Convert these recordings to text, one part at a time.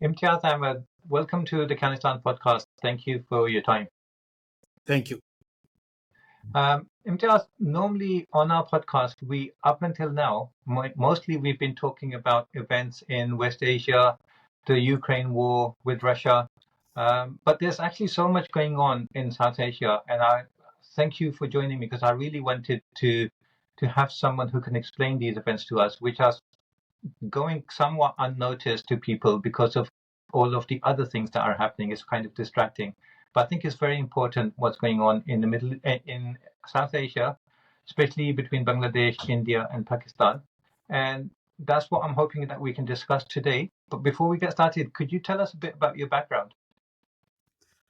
Imtiaz Ahmed, welcome to the Afghanistan podcast. Thank you for your time. Thank you. Imtiaz, normally on our podcast, up until now, mostly we've been talking about events in West Asia, the Ukraine war with Russia, but there's actually so much going on in South Asia, and I thank you for joining me because I really wanted to have someone who can explain these events to us, which are going somewhat unnoticed to people because of all of the other things that are happening. Is kind of distracting. But I think it's very important what's going on in the in South Asia, especially between Bangladesh, India, and Pakistan. And that's what I'm hoping that we can discuss today. But before we get started, could you tell us a bit about your background?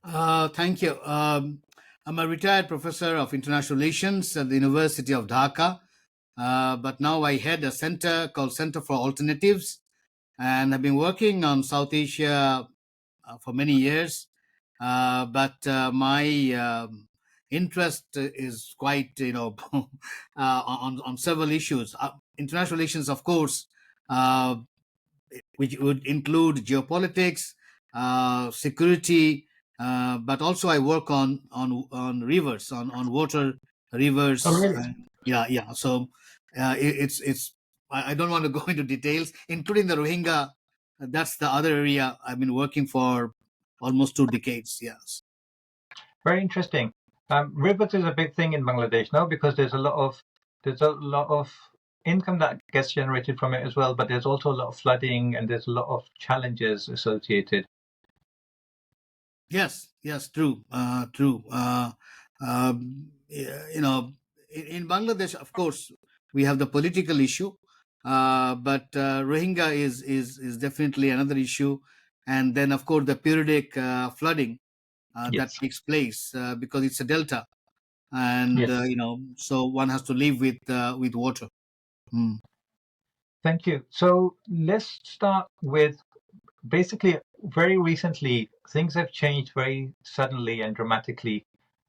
Thank you. I'm a retired professor of international relations at the University of Dhaka, but now I head a center called Center for Alternatives, and I've been working on South Asia for many years. But my interest is quite, on several issues. International relations, of course, which would include geopolitics, security, but also I work on rivers, on water, Oh, rivers. really? Yeah. So it's I don't want to go into details, including the Rohingya. That's the other area I've been working for almost 2 decades. Yes. Very interesting. Rivers is a big thing in Bangladesh now because there's a lot of income that gets generated from it as well, but there's also a lot of flooding and there's a lot of challenges associated. Yes. True. True. In Bangladesh, of course, we have the political issue, but Rohingya is definitely another issue, and then of course the periodic flooding that Yes. takes place because it's a delta, and Yes. so one has to live with water. Mm. Thank you. So let's start with basically very recently, things have changed very suddenly and dramatically.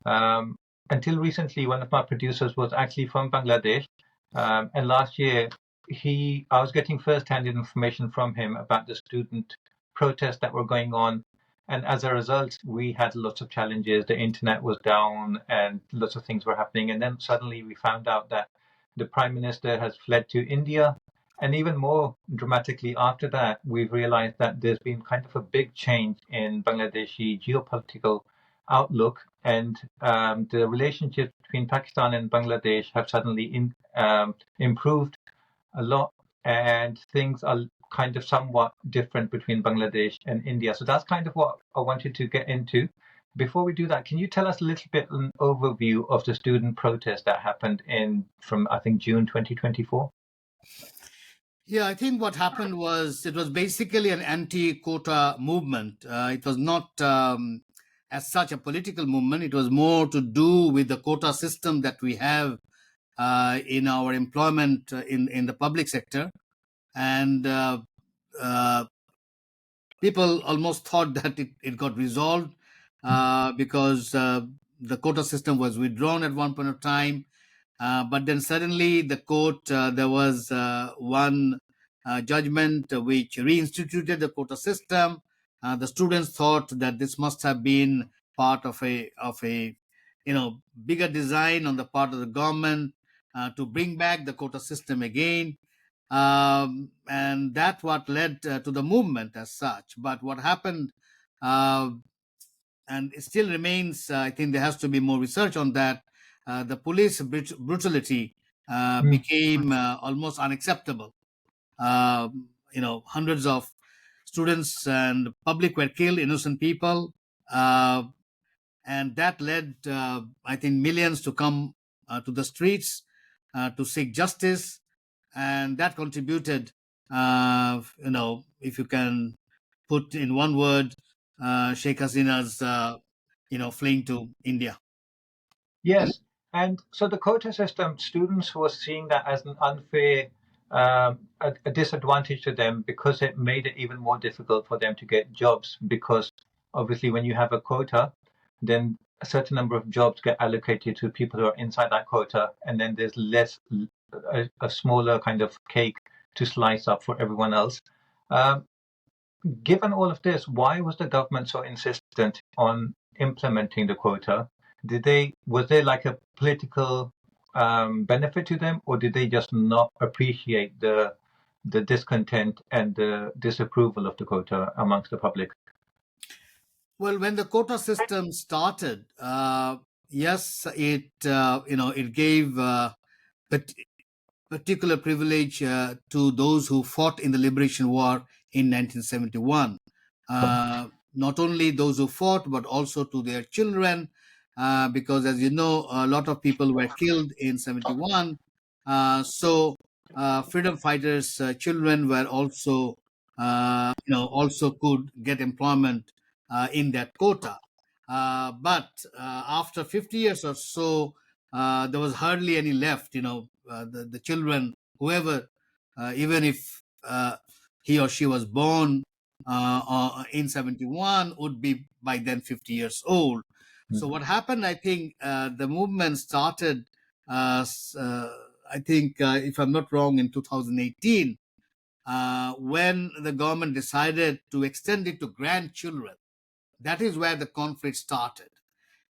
Um, until recently, one of my producers was actually from Bangladesh. And last year, I was getting first-hand information from him about the student protests that were going on. And as a result, we had lots of challenges. The internet was down and lots of things were happening. And then suddenly we found out that the Prime Minister has fled to India. And even more dramatically after that, we've realized that there's been kind of a big change in Bangladeshi geopolitical outlook, and the relationships between Pakistan and Bangladesh have suddenly improved a lot, and things are kind of somewhat different between Bangladesh and India. So that's kind of what I wanted to get into. Before we do that, can you tell us a little bit an overview of the student protest that happened from I think June 2024? Yeah, I think what happened was it was basically an anti-quota movement. It was not as such a political movement. It was more to do with the quota system that we have in our employment in the public sector, and people almost thought that it got resolved because the quota system was withdrawn at one point of time. But then suddenly the court, there was one judgment which reinstituted the quota system. The students thought that this must have been part of a bigger design on the part of the government to bring back the quota system again. And that what led to the movement as such. But what happened, uh, and it still remains, I think there has to be more research on that. The police brutality Mm. became almost unacceptable. Hundreds of students and public were killed, innocent people, and that led, I think, millions to come to the streets to seek justice, and that contributed, if you can put in one word, Sheikh Hasina's, fleeing to India. Yes, and so the quota system, students were seeing that as an unfair, a disadvantage to them because it made it even more difficult for them to get jobs. Because obviously, when you have a quota, then a certain number of jobs get allocated to people who are inside that quota, and then there's a smaller kind of cake to slice up for everyone else. Um, given all of this, why was the government so insistent on implementing the quota? Was there like a political benefit to them, or did they just not appreciate the discontent and the disapproval of the quota amongst the public? Well, when the quota system started, yes, it gave pat- particular privilege to those who fought in the liberation war in 1971. Not only those who fought, but also to their children, because as you know, a lot of people were killed in 71. So freedom fighters' children were also could get employment in that quota. But after 50 years or so, there was hardly any left. The children, whoever, even if he or she was born in 71, would be by then 50 years old. So what happened, I think, the movement started, I think, if I'm not wrong, in 2018, when the government decided to extend it to grandchildren. That is where the conflict started.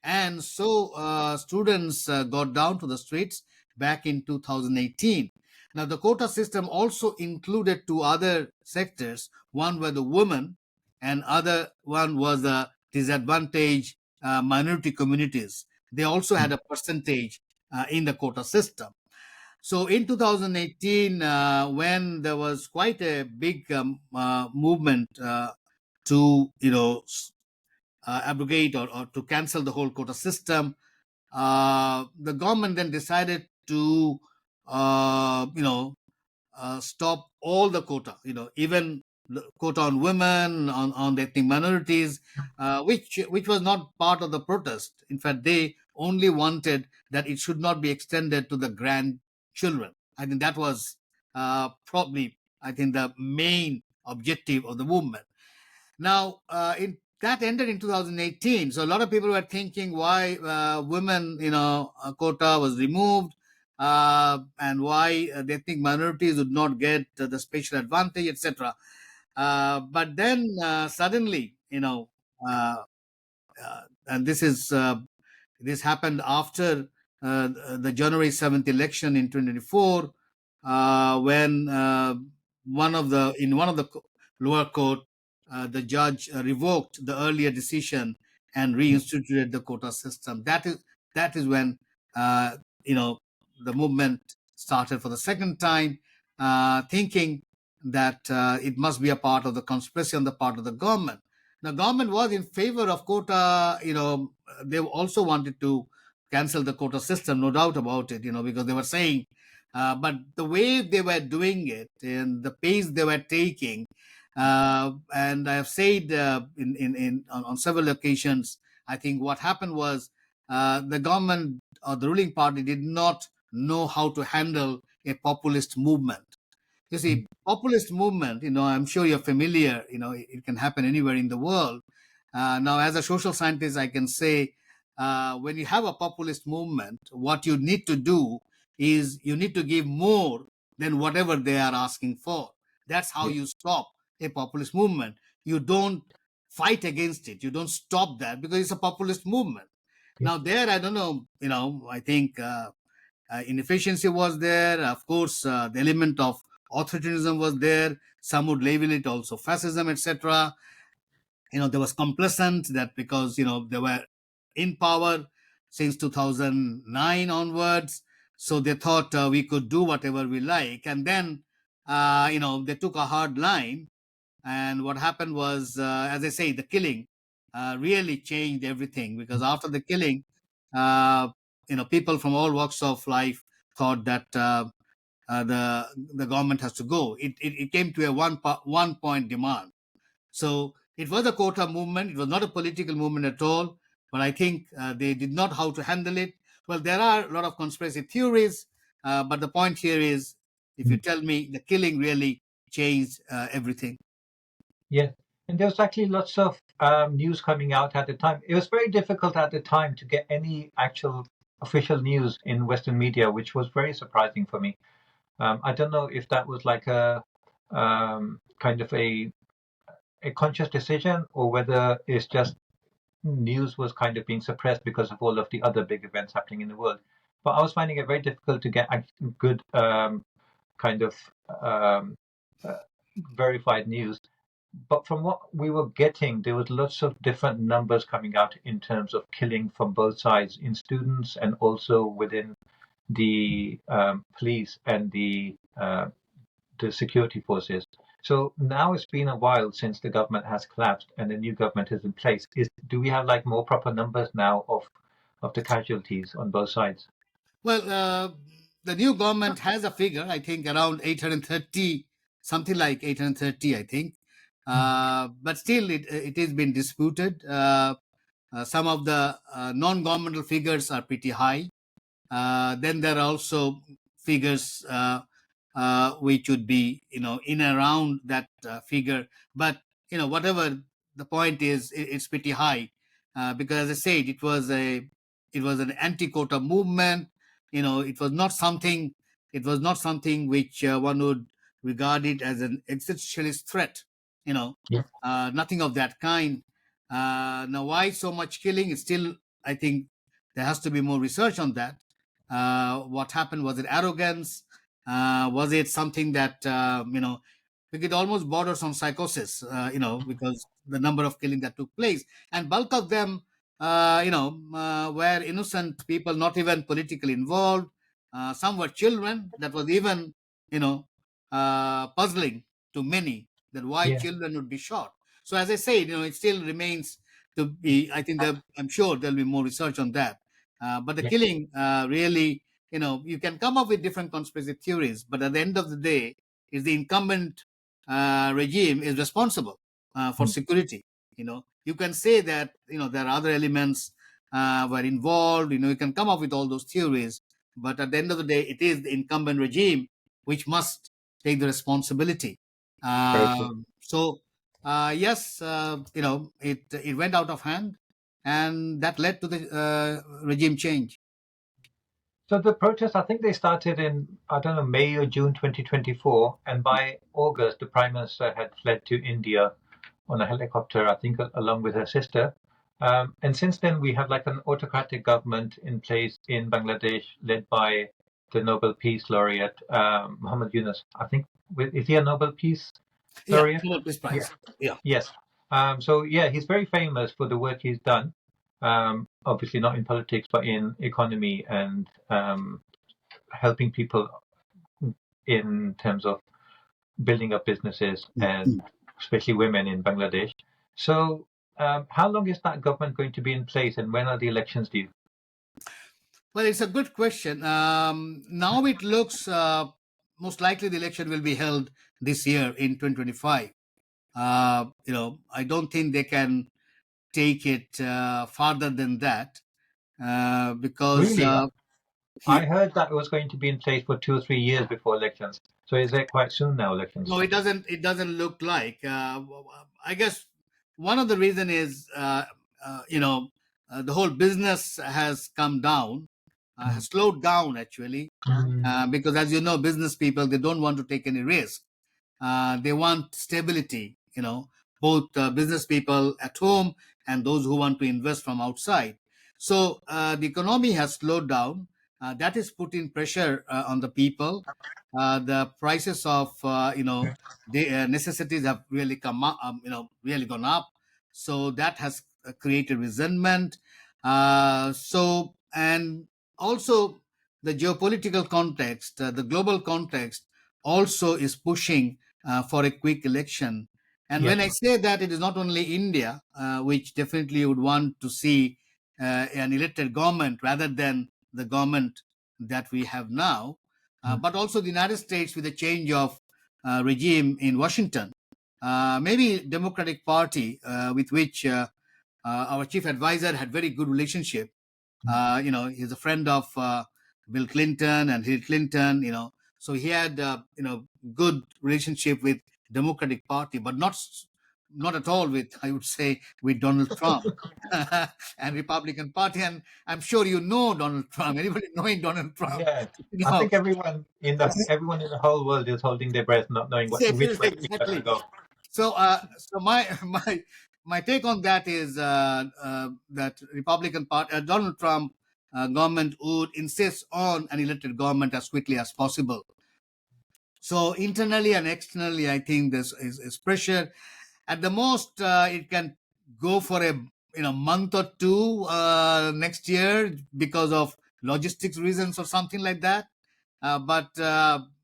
And so students got down to the streets back in 2018. Now, the quota system also included two other sectors. One were the women, and other one was the disadvantaged minority communities. They also had a percentage in the quota system. So in 2018, when there was quite a big movement to abrogate or to cancel the whole quota system, the government then decided to stop all the quota, even the quota on women, on the ethnic minorities, which was not part of the protest. In fact, they only wanted that it should not be extended to the grandchildren. I think that was probably, I think, the main objective of the movement. Now, that ended in 2018. So a lot of people were thinking why women, quota was removed, and why the ethnic minorities would not get the special advantage, etc. But then suddenly, uh, and this happened after the January 7th election in 2024, when in one of the lower court, the judge revoked the earlier decision and reinstituted the quota system. That is when uh, you know the movement started for the second time, thinking that it must be a part of the conspiracy on the part of the government. The government was in favor of quota. They also wanted to cancel the quota system, no doubt about it. Because they were saying, but the way they were doing it and the pace they were taking, and I have said on several occasions, I think what happened was the government or the ruling party did not know how to handle a populist movement. You see, populist movement, I'm sure you're familiar, it can happen anywhere in the world. Now, as a social scientist, I can say when you have a populist movement, what you need to do is you need to give more than whatever they are asking for. That's how Yeah, you stop a populist movement. You don't fight against it. You don't stop that because it's a populist movement. yeah, Now, there, I don't know, I think inefficiency was there. Of course, the element of authoritarianism was there. Some would label it also fascism, etc. There was complacent that because they were in power since 2009 onwards, so they thought we could do whatever we like, and then they took a hard line. And what happened was, as I say, the killing really changed everything, because after the killing, uh, people from all walks of life thought that the government has to go. It came to a one point demand. So it was a quota movement. It was not a political movement at all. But I think they did not how to handle it. Well, there are a lot of conspiracy theories, but the point here is, if you mm, tell me the killing really changed everything. yeah. And there was actually lots of news coming out at the time. It was very difficult at the time to get any actual official news in Western media, which was very surprising for me. I don't know if that was like a kind of a a conscious decision or whether it's just news was kind of being suppressed because of all of the other big events happening in the world. But I was finding it very difficult to get good kind of um, uh, verified news. But from what we were getting, there was lots of different numbers coming out in terms of killing from both sides in students and also within the police and the security forces. So now it's been a while since the government has collapsed and the new government is in place. Do we have like more proper numbers now of the casualties on both sides? Well, the new government has a figure, I think, around 830, something like 830, I think. But still, it is been disputed. Some of the non-governmental figures are pretty high. Then there are also figures which would be, in around that figure. But whatever the point is, it's pretty high because, as I said, it was an anti-quota movement. It was not something. It was not something which one would regard it as an existentialist threat. Yeah. Nothing of that kind. Now, why so much killing? It's still, I think, there has to be more research on that. What happened? Was it arrogance? Was it something that it almost borders on psychosis? Because the number of killing that took place, and bulk of them, were innocent people, not even politically involved. Some were children. That was even, puzzling to many, that why Yeah. children would be shot. So, as I said, it still remains to be. I think that I'm sure there'll be more research on that. But the Yeah. killing really, you can come up with different conspiracy theories, but at the end of the day, is the incumbent regime is responsible for Mm. security. You can say that there are other elements were involved. You can come up with all those theories, but at the end of the day, it is the incumbent regime which must take the responsibility. Very true. So yes, it went out of hand, and that led to the regime change. So the protests, I think they started in, I don't know, May or June 2024, and by August, the Prime Minister had fled to India on a helicopter, I think, along with her sister. And since then, we have like an autocratic government in place in Bangladesh, led by the Nobel Peace Laureate Muhammad Yunus. I think is he a Nobel Peace Yeah, Laureate? Nobel Peace Yeah. Prize. Yeah. Yes. So yeah, he's very famous for the work he's done. Obviously not in politics, but in economy and helping people in terms of building up businesses and especially women in Bangladesh. So, how long is that government going to be in place, and when are the elections due? Well, it's a good question. Now it looks most likely the election will be held this year in 2025. I don't think they can take it farther than that because Really, yeah, I heard that it was going to be in place for 2 or 3 years before elections. So, is it quite soon now? Elections? no, it doesn't. It doesn't look like. I guess one of the reason is the whole business has come down, Mm. has slowed down actually, Mm. because as you know, business people, they don't want to take any risk. They want stability, both business people at home and those who want to invest from outside. So the economy has slowed down. That is putting pressure on the people. The prices of the necessities have really come up, really gone up. So that has created resentment. And also the geopolitical context, the global context also is pushing for a quick election. And Yeah. when I say that, it is not only India, which definitely would want to see an elected government rather than the government that we have now, Mm. but also the United States with a change of regime in Washington. Maybe Democratic Party, with which our chief advisor had very good relationship. He's a friend of Bill Clinton and Hillary Clinton. So he had good relationship with Democratic Party, but not at all with, I would say, with Donald Trump and Republican Party. And I'm sure you know Donald Trump. Anybody knowing Donald Trump, Yeah. you I know, think everyone in the whole world is holding their breath, not knowing which way things are going to exactly. go. So my take on that is that Republican Party, Donald Trump government would insist on an elected government as quickly as possible. So internally and externally, I think this is pressure. At the most, it can go for a month or two next year because of logistics reasons or something like that. But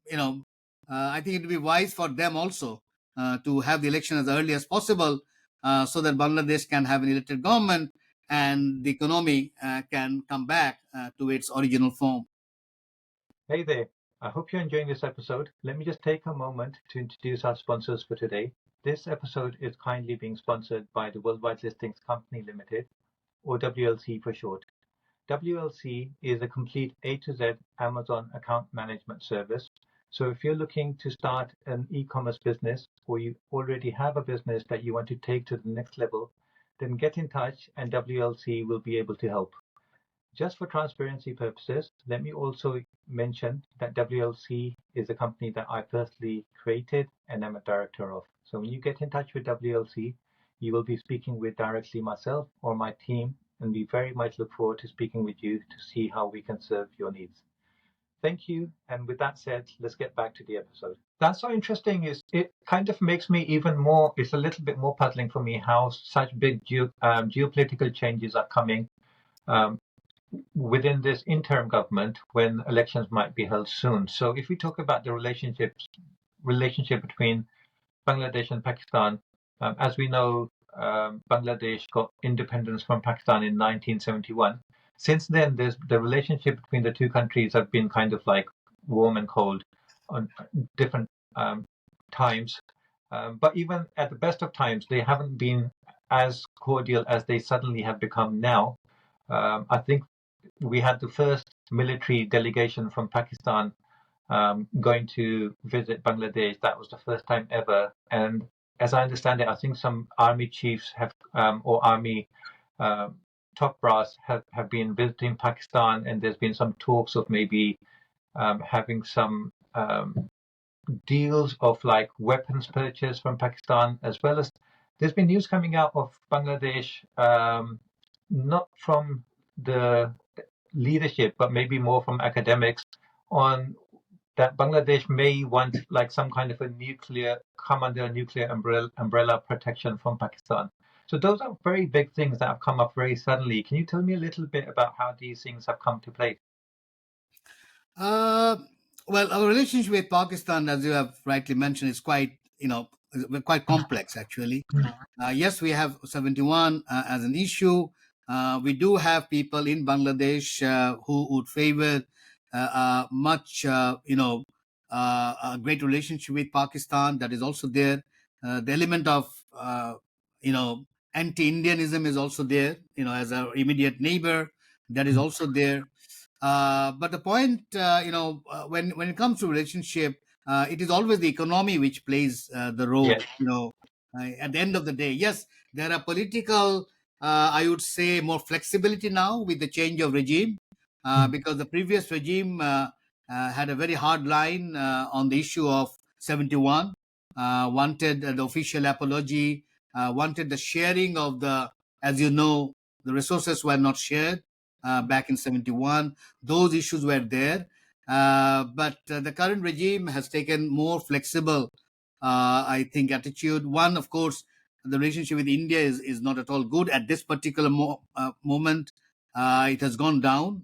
you know, I think it would be wise for them also to have the election as early as possible, so that Bangladesh can have an elected government and the economy can come back to its original form. Hey there. I hope you're enjoying this episode. Let me just take a moment to introduce our sponsors for today. This episode is kindly being sponsored by the Worldwide Listings Company Limited, or WLC for short. WLC is a complete A to Z Amazon account management service. So if you're looking to start an e-commerce business, or you already have a business that you want to take to the next level, then get in touch and WLC will be able to help. Just for transparency purposes, let me also mention that WLC is a company that I personally created and am a director of. So when you get in touch with WLC, you will be speaking with directly myself or my team, and we very much look forward to speaking with you to see how we can serve your needs. Thank you. And with that said, let's get back to the episode. That's so interesting. Is it kind of makes me even more, it's a little bit more puzzling for me how such big geopolitical changes are coming um, within this interim government when elections might be held soon. So if we talk about the relationship between Bangladesh and Pakistan, as we know, Bangladesh got independence from Pakistan in 1971. Since then, the relationship between the two countries have been kind of like warm and cold on different times. But even at the best of times, they haven't been as cordial as they suddenly have become now. I think we had the first military delegation from Pakistan going to visit Bangladesh. That was the first time ever. And as I understand it, I think some army chiefs have, or army uh, top brass have been visiting Pakistan, and there's been some talks of maybe having some deals of like weapons purchase from Pakistan, as well as there's been news coming out of Bangladesh, not from the leadership, but maybe more from academics, on that Bangladesh may want like some kind of a nuclear, come under a nuclear umbrella protection from Pakistan. So those are very big things that have come up very suddenly. Can you tell me a little bit about how these things have come to play? Uh, well, our relationship with Pakistan, as you have rightly mentioned, is quite, quite complex actually. Yes, we have 71 as an issue. We do have people in Bangladesh who would favor much, a great relationship with Pakistan. That is also there. The element of, you know, anti-Indianism is also there. As our immediate neighbor, that is also there. But the point, when it comes to relationship, it is always the economy which plays the role. Yes. At the end of the day, yes, there are political, I would say, more flexibility now with the change of regime, because the previous regime had a very hard line on the issue of 71, wanted the official apology, wanted the sharing of the, as you know, the resources were not shared back in 71. Those issues were there. But the current regime has taken more flexible, I think, attitude. One, of course, the relationship with India is not at all good at this particular moment. It has gone down.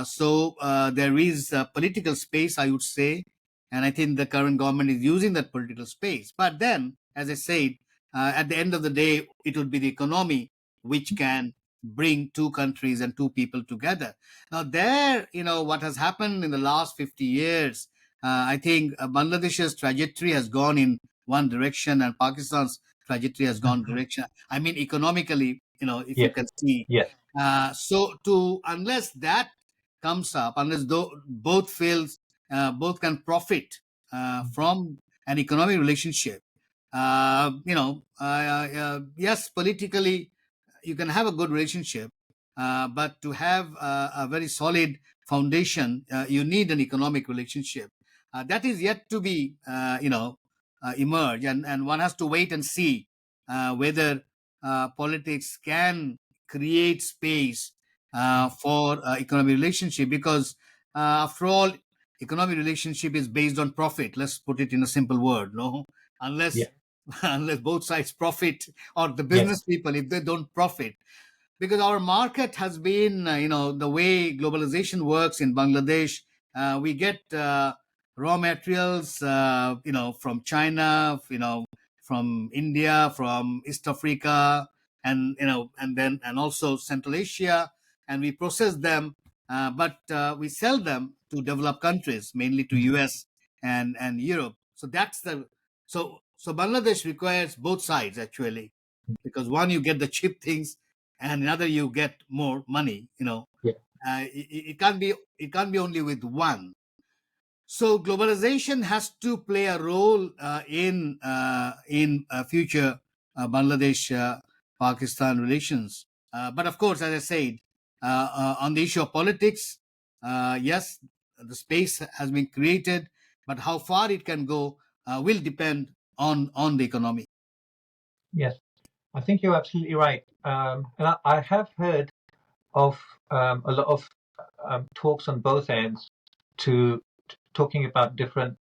So there is political space, I would say, and I think the current government is using that political space. But then, as I said, at the end of the day, it would be the economy which can bring two countries and two people together. Now, there, what has happened in the last 50 years, I think Bangladesh's trajectory has gone in one direction and Pakistan's trajectory has gone direction. I mean, economically, if you Yes. can see. Yes. So, unless that comes up, unless both fails, both can profit from an economic relationship. Yes, politically, you can have a good relationship, but to have a very solid foundation, you need an economic relationship. That is yet to be, emerge, and one has to wait and see whether politics can create space for economic relationship, because after all, economic relationship is based on profit. Let's put it in a simple word, no? Unless Yeah. unless both sides profit, or the Yes. business people, if they don't profit, because our market has been, the way globalization works in Bangladesh, we get raw materials, from China, from India, from East Africa, and also Central Asia, and we process them, but we sell them to developed countries, mainly to Mhm. US and Europe. So that's the so Bangladesh requires both sides, actually, because one, you get the cheap things, and another, you get more money. Yeah. It can't be only with one. So globalization has to play a role in future Bangladesh Pakistan relations. But of course, as I said, on the issue of politics, yes, the space has been created, but how far it can go will depend on the economy. Yes. I think you're absolutely right. And I have heard of a lot of talks on both ends to talking about different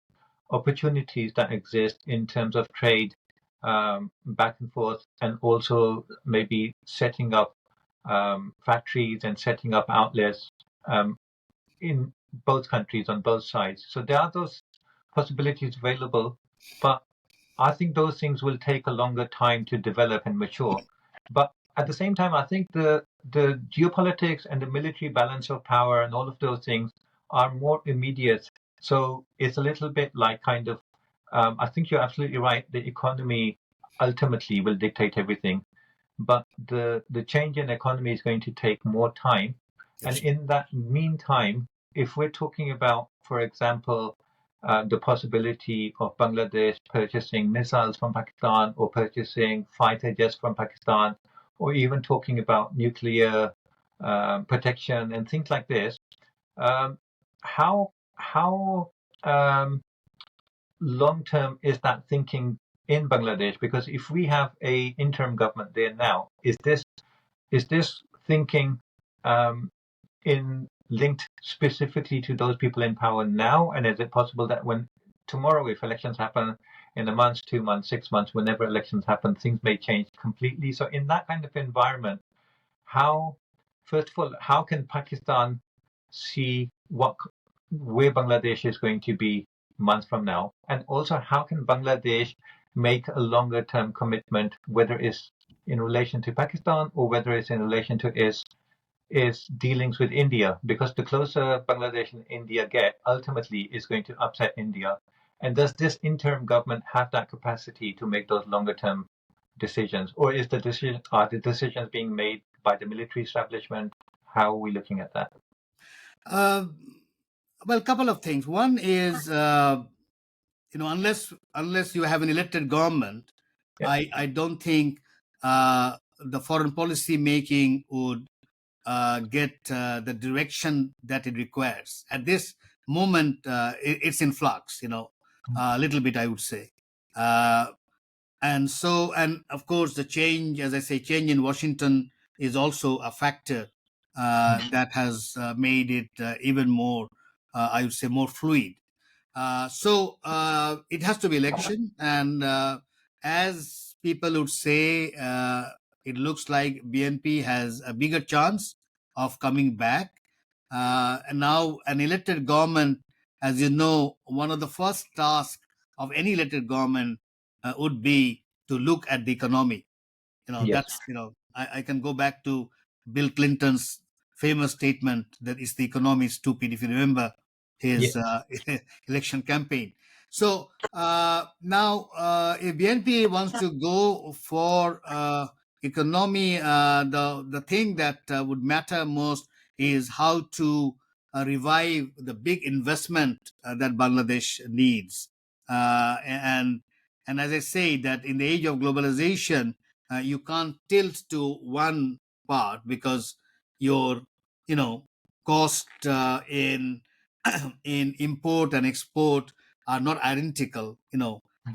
opportunities that exist in terms of trade, back and forth, and also maybe setting up factories and setting up outlets um, in both countries on both sides. So there are those possibilities available, but I think those things will take a longer time to develop and mature. But at the same time, I think the geopolitics and the military balance of power and all of those things are more immediate. So it's a little bit like kind of, I think you're absolutely right. The economy ultimately will dictate everything, but the change in economy is going to take more time. And in that meantime, if we're talking about, for example, the possibility of Bangladesh purchasing missiles from Pakistan or purchasing fighter jets from Pakistan, or even talking about nuclear protection and things like this, um, how um, long term is that thinking in Bangladesh? Because if we have a interim government there now, is this thinking um, in linked specifically to those people in power now? And is it possible that when tomorrow, if elections happen in a month, 2 months, 6 months, whenever elections happen, things may change completely? So in that kind of environment, how, first of all, how can Pakistan see where Bangladesh is going to be months from now? And also, how can Bangladesh make a longer term commitment, whether it's in relation to Pakistan or whether it's in relation to its dealings with India? Because the closer Bangladesh and India get, ultimately is going to upset India. And does this interim government have that capacity to make those longer term decisions, or are the decisions being made by the military establishment? How are we looking at that? Uh, well, a couple of things. One is, unless you have an elected government, Yeah. I don't think the foreign policy making would get the direction that it requires. At this moment, it's in flux, a little bit, I would say. Uh, and of course, the change, as I say, change in Washington is also a factor that has made it even more, I would say, more fluid. So it has to be election, and as people would say, it looks like BNP has a bigger chance of coming back. And now, an elected government, as you know, one of the first tasks of any elected government would be to look at the economy. Yes. That's, I can go back to Bill Clinton's famous statement that is the economy is stupid, if you remember his Yes. election campaign. So now, if BNP wants to go for economy, the thing that would matter most is how to revive the big investment that Bangladesh needs. And as I say, that in the age of globalization, you can't tilt to one part, because your cost in in import and export are not identical.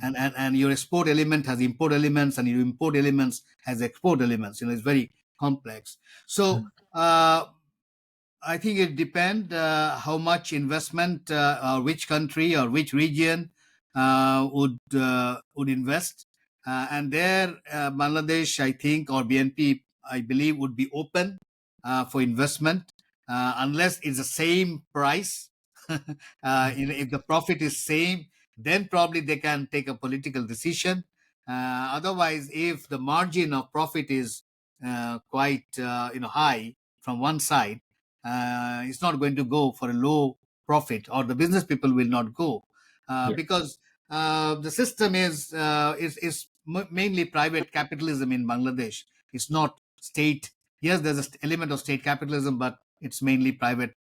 and your export element has import elements, and your import elements has export elements. It's very complex. So I think it depends how much investment or which country or which region would invest, and there Bangladesh, I think, or BNP, I believe, would be open for investment unless it's the same price. If the profit is same, then probably they can take a political decision. Otherwise, if the margin of profit is quite high from one side, it's not going to go for a low profit, or the business people will not go Yeah. because the system is mainly private capitalism in Bangladesh. It's not state. Yes, there's an element of state capitalism, but it's mainly private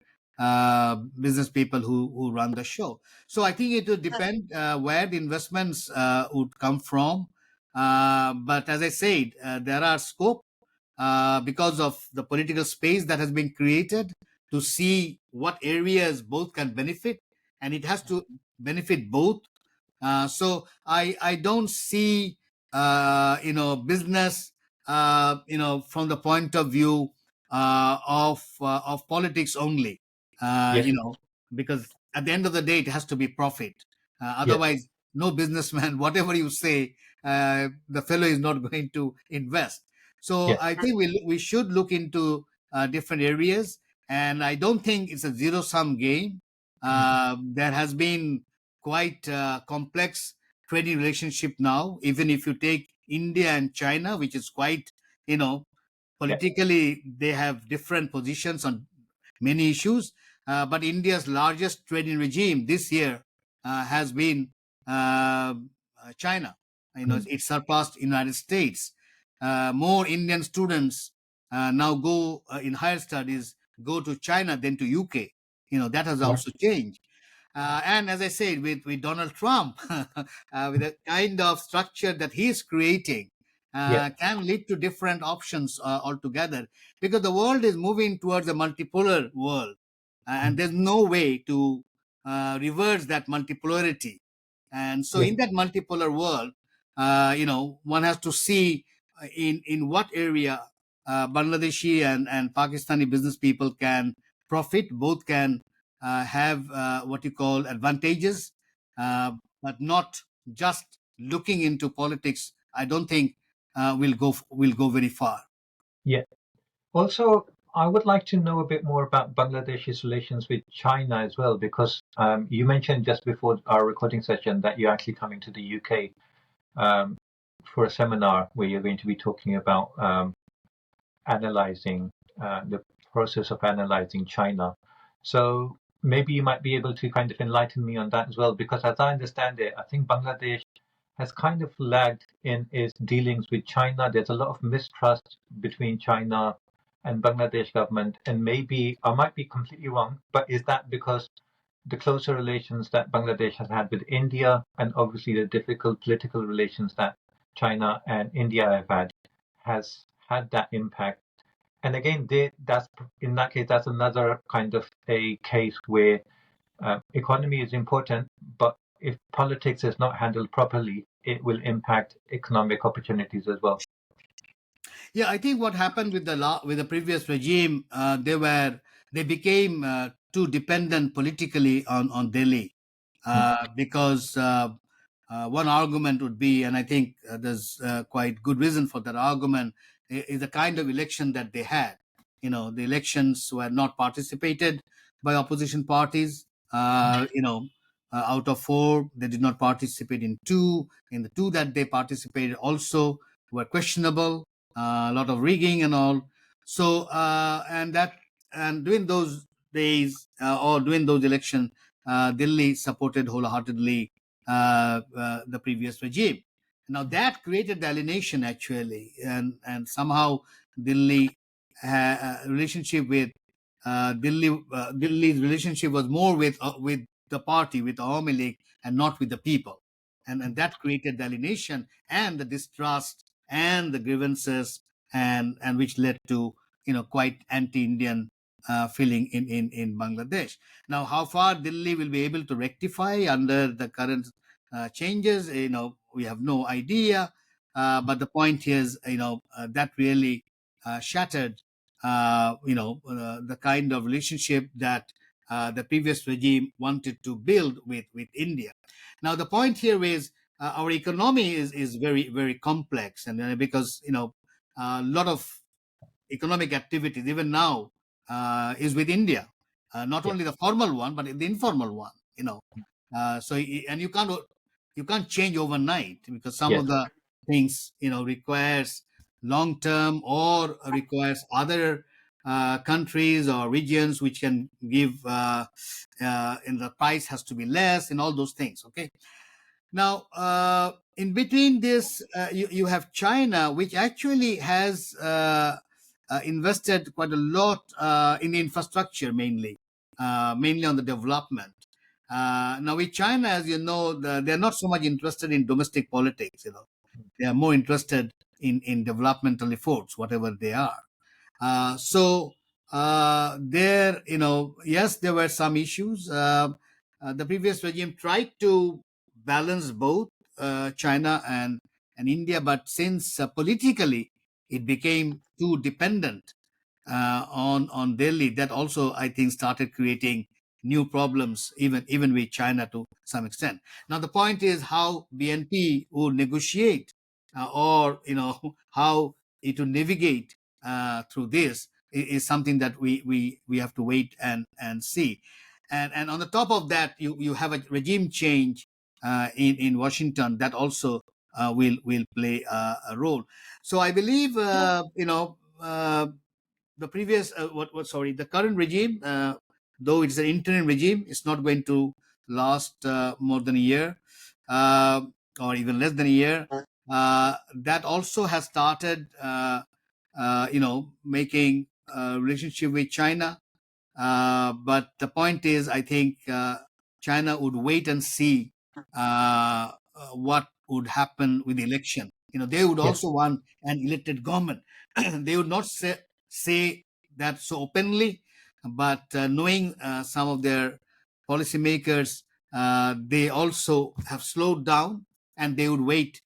business people who run the show. So I think it will depend where the investments would come from. But as I said, there are scope because of the political space that has been created to see what areas both can benefit, and it has to benefit both. So I don't see business from the point of view of politics only. Yes. Because at the end of the day, it has to be profit. Yes. Otherwise, no businessman, whatever you say, the fellow is not going to invest. So Yes. I think we should look into different areas, and I don't think it's a zero sum game. There has been quite complex trading relationship now. Even if you take India and China, which is quite, Yeah. politically, they have different positions on many issues. But India's largest trading regime this year has been China. Mm. It surpassed United States. More Indian students now go in higher studies go to China than to UK. That has Yeah. also changed. And as I said, with Donald Trump, with the kind of structure that he's creating, Yeah. can lead to different options altogether, because the world is moving towards a multipolar world, and Mm. there's no way to reverse that multipolarity. And so, Yeah. in that multipolar world, one has to see in what area Bangladeshi and Pakistani business people can profit, both can have what you call advantages, but not just looking into politics. I don't think will go very far. Yeah. Also, I would like to know a bit more about Bangladesh's relations with China as well, because you mentioned just before our recording session that you're actually coming to the UK um, for a seminar where you're going to be talking about analyzing the process of analyzing China. So maybe you might be able to kind of enlighten me on that as well, because as I understand it, I think Bangladesh has kind of lagged in its dealings with China. There's a lot of mistrust between China and Bangladesh government, and maybe I might be completely wrong, but is that because the closer relations that Bangladesh has had with India, and obviously the difficult political relations that China and India have had, has had that impact? And again, that's in that case, that's another kind of a case where economy is important, but if politics is not handled properly, it will impact economic opportunities as well. Yeah, I think what happened with the previous regime, they became too dependent politically on Delhi, Mm. because one argument would be, and I think there's quite good reason for that argument, is the kind of election that they had. The elections were not participated by opposition parties. Out of four, they did not participate in two. In the two that they participated, also were questionable, a lot of rigging and all. So and during those days, or during those elections, Delhi supported wholeheartedly the previous regime. Now that created the alienation actually, and somehow Delhi relationship with Delhi's relationship was more with the party, with the Awami League, and not with the people, and that created the alienation and the distrust and the grievances, and which led to quite anti-Indian feeling in Bangladesh. Now, how far Delhi will be able to rectify under the current changes. We have no idea. But the point is, that really shattered, the kind of relationship that the previous regime wanted to build with India. Now, the point here is our economy is very, very complex, and because a lot of economic activities even now is with India, not Yeah. only the formal one but the informal one. And you can't change overnight, because some Yes. of the things requires long term, or requires other countries or regions which can give, and the price has to be less, and all those things. Okay. Now, in between this, you have China, which actually has invested quite a lot in the infrastructure, mainly on the development. Now, with China, as you know, they're not so much interested in domestic politics. They are more interested in developmental efforts, whatever they are. So there, yes, there were some issues. The previous regime tried to balance both China and India, but since politically it became too dependent on Delhi, that also, I think, started creating new problems, even with China to some extent. Now the point is how BNP would negotiate, or how it would navigate through this is something that we have to wait and see. And on the top of that, you have a regime change in Washington that also will play a role. So I believe the previous the current regime, though it's an interim regime, it's not going to last more than a year, uh, or even less than a year. That also has started making a relationship with China. But the point is, I think China would wait and see what would happen with the election. They would Yes. also want an elected government. They would not say that so openly, but knowing some of their policymakers, they also have slowed down, and they would wait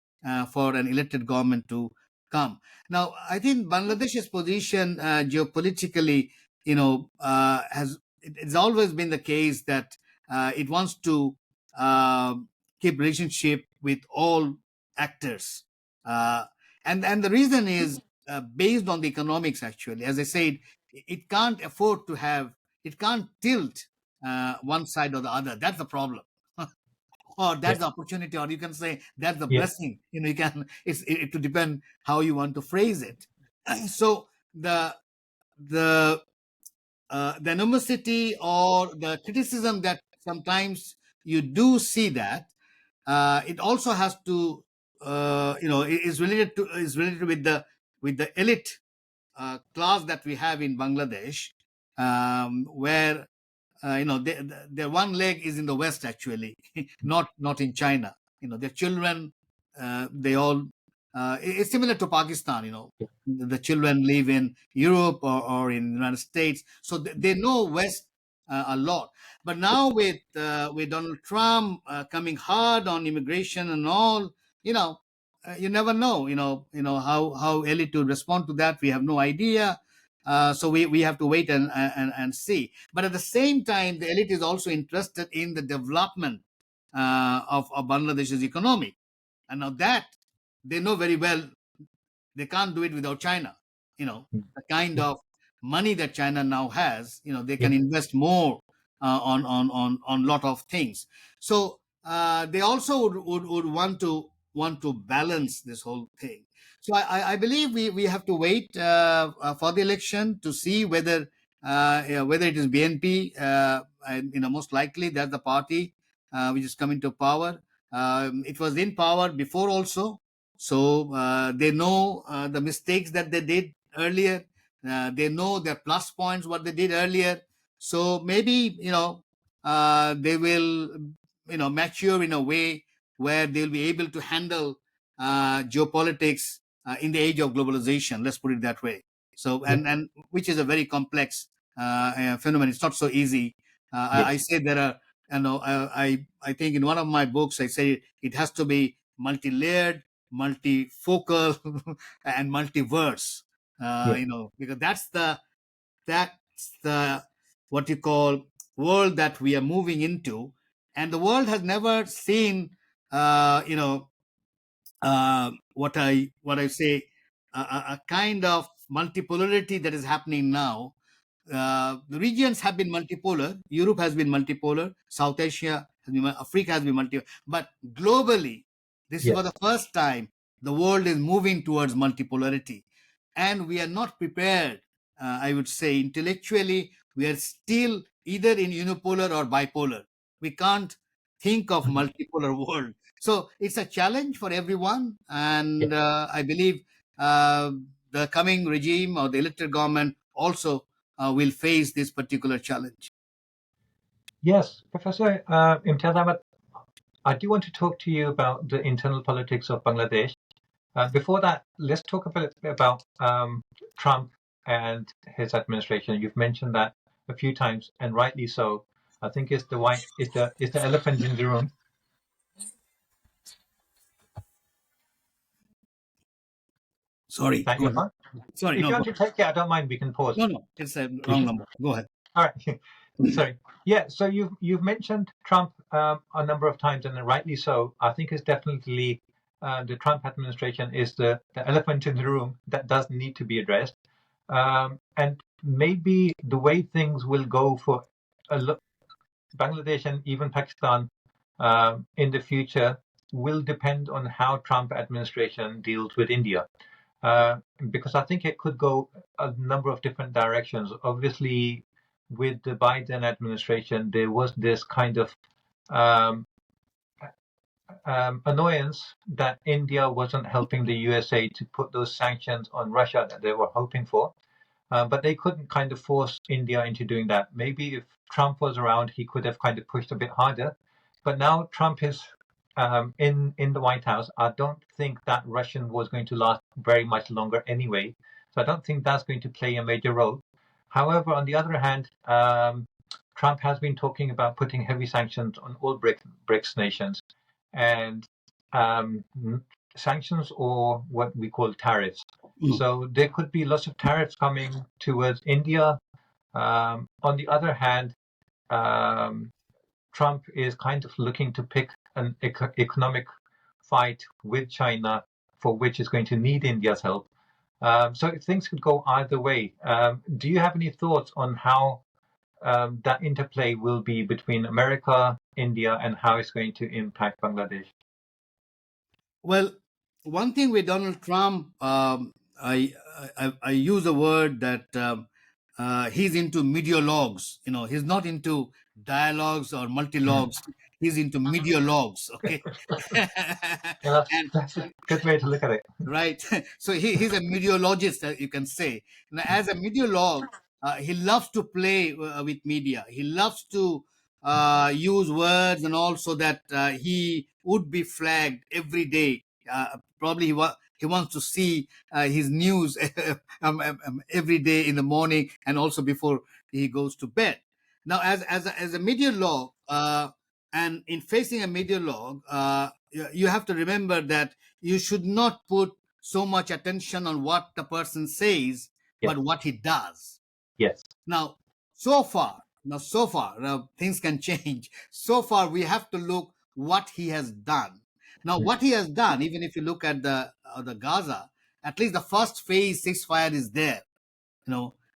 for an elected government to come. Now, I think Bangladesh's position geopolitically, it's always been the case that it wants to uh, keep relationship with all actors, uh, and the reason is based on the economics. Actually, as I said, it can't afford to have, it can't tilt one side or the other. That's the problem. Or that's Yes. the opportunity, or you can say that's the Yes. blessing. You can, it to depend how you want to phrase it. So the animosity or the criticism that sometimes you do see, that it also has to is related with the elite class that we have in Bangladesh, where their one leg is in the West, actually, not in China. Their children, they all, it's similar to Pakistan. The children live in Europe, or in the United States, so they know West a lot. But now with Donald Trump coming hard on immigration and all, you never know. How elite to respond to that. We have no idea. So we have to wait and see. But at the same time, the elite is also interested in the development of Bangladesh's economy. And now that they know very well, they can't do it without China. The kind Yeah. of money that China now has, they Yeah. can invest more on lot of things. So they also would want to balance this whole thing. So I believe we have to wait for the election to see whether it is BNP, and most likely that's the party which is coming to power. It was in power before also, so they know the mistakes that they did earlier. They know their plus points, what they did earlier. So maybe they will mature in a way where they'll be able to handle geopolitics in the age of globalization. Let's put it that way. So Yeah. and which is a very complex phenomenon. It's not so easy. Yes. I say there are I think in one of my books I say it has to be multi-layered, multifocal, and multiverse. Yeah. Because that's the what you call world that we are moving into, and the world has never seen what I say, a kind of multipolarity that is happening now. The regions have been multipolar. Europe has been multipolar. South Asia has been, Africa has been multipolar. But globally, this is for Yes. the first time the world is moving towards multipolarity, and we are not prepared. I would say intellectually, we are still either in unipolar or bipolar. We can't think of Mhm. multipolar world. So it's a challenge for everyone, Yeah. and I believe uh, the coming regime or the elected government also will face this particular challenge. Yes, Professor Imtiaz Ahmed, I do want to talk to you about the internal politics of Bangladesh. Before that, let's talk a bit about Trump and his administration. You've mentioned that a few times, and rightly so. I think it's the white, it's the elephant in the room. Sorry, That go you're ahead. fine. Sorry, If no, you go want to ahead. take it, I don't mind. We can pause. No, no, it's a We wrong can. number. Go ahead. All right. Sorry. Yeah. So you've mentioned Trump a number of times, and rightly so. I think it's definitely the Trump administration is the elephant in the room that does need to be addressed. And maybe the way things will go for Bangladesh and even Pakistan in the future will depend on how Trump administration deals with India. Because I think it could go a number of different directions. Obviously, with the Biden administration, there was this kind of um, annoyance that India wasn't helping the USA to put those sanctions on Russia that they were hoping for. But they couldn't kind of force India into doing that. Maybe if Trump was around, he could have kind of pushed a bit harder. But now Trump is in the White House. I don't think that Russian was going to last very much longer anyway. So I don't think that's going to play a major role. However, on the other hand, Trump has been talking about putting heavy sanctions on all BRICS nations, and um, sanctions or what we call tariffs. Mm. So there could be lots of tariffs coming towards India. On the other hand, um, Trump is kind of looking to pick an economic fight with China, for which is going to need India's help. So things could go either way. Do you have any thoughts on how that interplay will be between America, India, and how it's going to impact Bangladesh? Well, one thing with Donald Trump, I use a word that he's into mediologues. He's not into dialogues or Mhm. multilogues. He's into mediologues. Okay, Yeah, and that's a good way to look at it. right. So he's a meteorologist, you can say. Now, as a meteorologist, he loves to play with media. He loves to use words, and also that he would be flagged every day. Probably he wants to see his news every day in the morning, and also before he goes to bed. Now, as a meteorologist, and in facing a meteorologist, you have to remember that you should not put so much attention on what the person says, Yes, but what he does. yes, Now, so far, now things can change. So far, we have to look what he has done. Now, mm, what he has done, even if you look at the Gaza, at least the first phase ceasefire is there.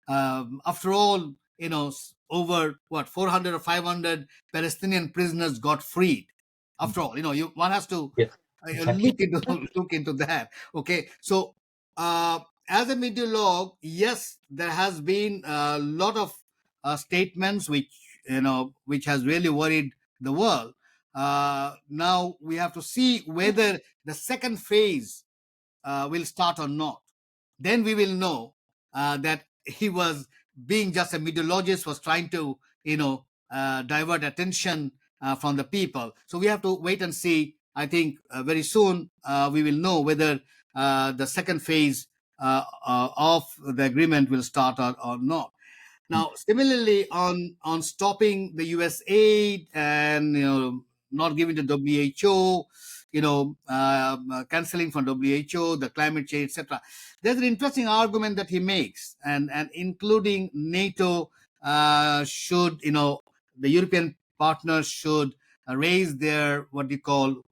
After all, over what 400 or 500 Palestinian prisoners got freed. mm, After all, one has to yes, exactly. look into look into that. Okay, so uh, as a meteorologist, yes, there has been a lot of statements which has really worried the world. Now we have to see whether the second phase will start or not. Then we will know that he was being just a meteorologist, was trying to divert attention from the people. So we have to wait and see. I think very soon we will know whether the second phase of the agreement will start or not. Now, similarly, on stopping the U.S. aid and not giving to WHO, canceling from WHO, the climate change, etc. There's an interesting argument that he makes, and including NATO should, the European partners should raise their what you call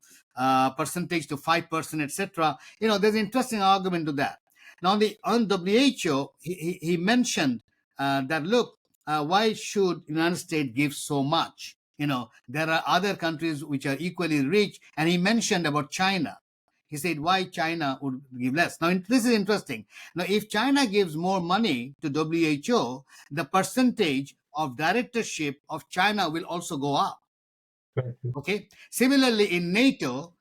percentage to 5%, etc. There's an interesting argument to that. Now, on WHO, he mentioned that look, why should United States give so much? There are other countries which are equally rich, and he mentioned about China. He said why China would give less. Now, this is interesting. Now, if China gives more money to WHO, the percentage of directorship of China will also go up. Okay. Similarly, in NATO,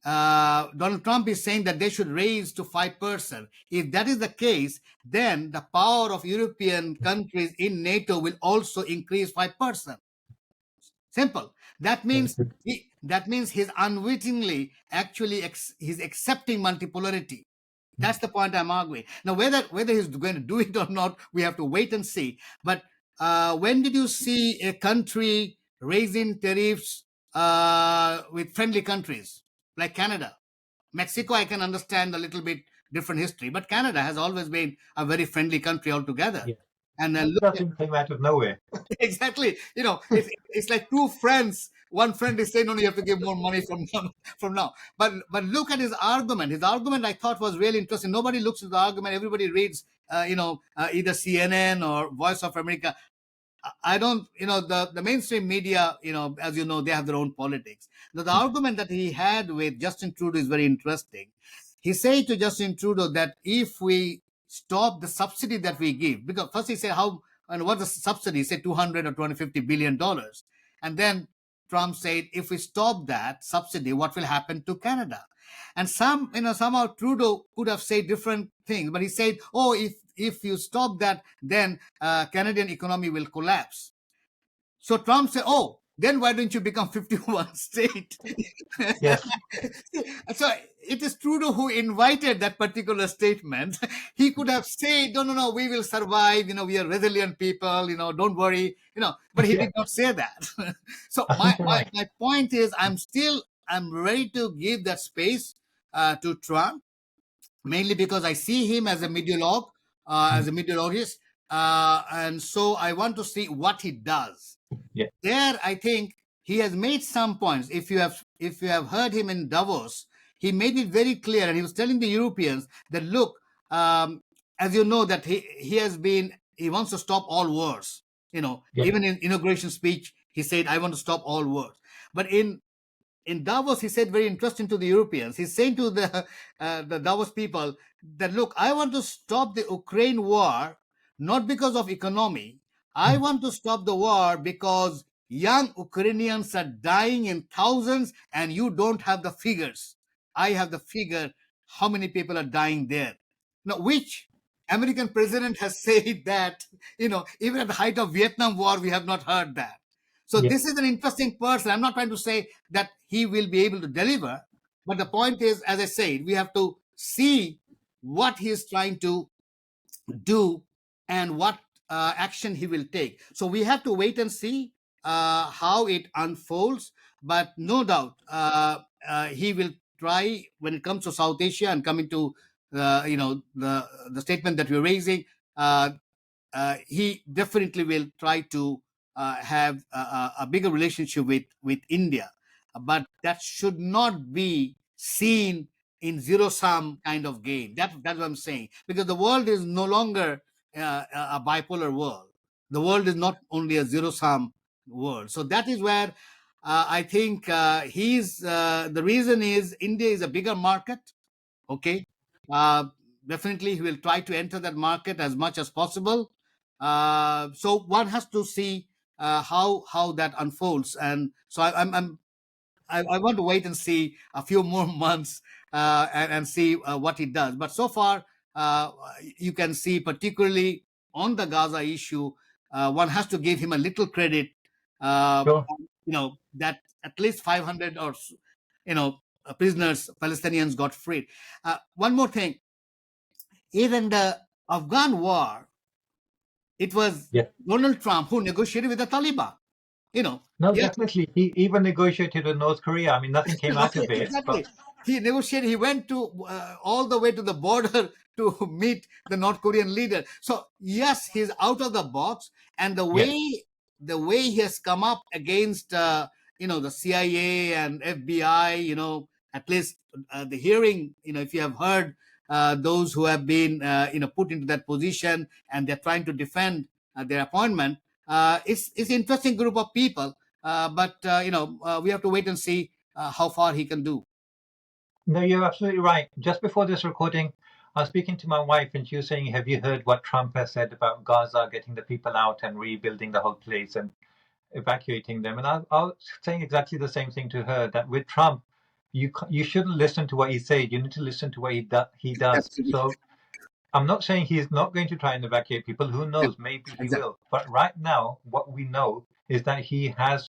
Donald Trump is saying that they should raise to 5%. If that is the case, then the power of European countries in NATO will also increase 5%. Simple. That means he's unwittingly actually he's accepting multipolarity. That's the point I'm arguing. Now, whether he's going to do it or not, we have to wait and see. But when did you see a country raising tariffs with friendly countries like Canada? Mexico, I can understand a little bit different history, but Canada has always been a very friendly country altogether. Yeah. And That look, doesn't come out of nowhere. exactly. It's like two friends. One friend is saying, "No, you have to give more money from now." But look at his argument. His argument, I thought, was really interesting. Nobody looks at the argument. Everybody reads, either CNN or Voice of America. I don't, the mainstream media, as you know, they have their own politics. Now, the argument that he had with Justin Trudeau is very interesting. He said to Justin Trudeau that if we stop the subsidy that we give, because first he said how and what the subsidy, he said 200 or 250 billion dollars, and then Trump said if we stop that subsidy, what will happen to Canada? And somehow Trudeau could have said different things, but he said, oh, if you stop that, then Canadian economy will collapse. So Trump said, oh, then why don't you become 51 state? Yes. So it is Trudeau who invited that particular statement. He could have said, no, we will survive. We are resilient people. Don't worry. But he Yeah. did not say that. So my Right. point is, I'm ready to give that space to Trump, mainly because I see him as a meteorologist, and so I want to see what he does. Yeah. There, I think he has made some points. If you have heard him in Davos, he made it very clear, and he was telling the Europeans that look, as you know, that he wants to stop all wars. Yeah. Even in inauguration speech, he said, "I want to stop all wars." But in Davos, he said very interesting to the Europeans. He's saying to the Davos people that look, I want to stop the Ukraine war not because of economy. I want to stop the war because young Ukrainians are dying in thousands, and you don't have the figures. I have the figure how many people are dying there. Now, which American president has said that? Even at the height of Vietnam War, we have not heard that. So Yeah. this is an interesting person. I'm not trying to say that he will be able to deliver, but the point is, as I said, we have to see what he is trying to do and what action he will take. So we have to wait and see how it unfolds. But no doubt, he will try when it comes to South Asia and coming to the statement that we're raising. He definitely will try to have a bigger relationship with India, but that should not be seen in zero sum kind of game. That's what I'm saying, because the world is no longer a bipolar world. The world is not only a zero sum world. So that is where I think he's the reason is India is a bigger market. Okay. uh, Definitely he will try to enter that market as much as possible. So one has to see how that unfolds, and so I want to wait and see a few more months and see what he does. But so far, uh, you can see, particularly on the Gaza issue, one has to give him a little credit. Uh, Sure. that at least 500 or prisoners, Palestinians, got freed. One more thing, even the Afghan war, It was Yeah. Donald Trump who negotiated with the Taliban. You know, No, yes, definitely. He even negotiated with North Korea. I mean, nothing came out of it, but exactly. He negotiated. He went to all the way to the border to meet the North Korean leader. So yes, he's out of the box, and yes. the way he has come up against the CIA and FBI. At least the hearing. If you have heard those who have been put into that position and they're trying to defend their appointment. It's interesting group of people, but we have to wait and see how far he can do. No, you're absolutely right. Just before this recording, I was speaking to my wife, and she was saying, "Have you heard what Trump has said about Gaza, getting the people out and rebuilding the whole place and evacuating them?" And I was saying exactly the same thing to her, that with Trump, you shouldn't listen to what he says. You need to listen to what he does. Absolutely. So I'm not saying he's not going to try and evacuate people. Who knows? Maybe he Exactly. will. But right now, what we know is that he has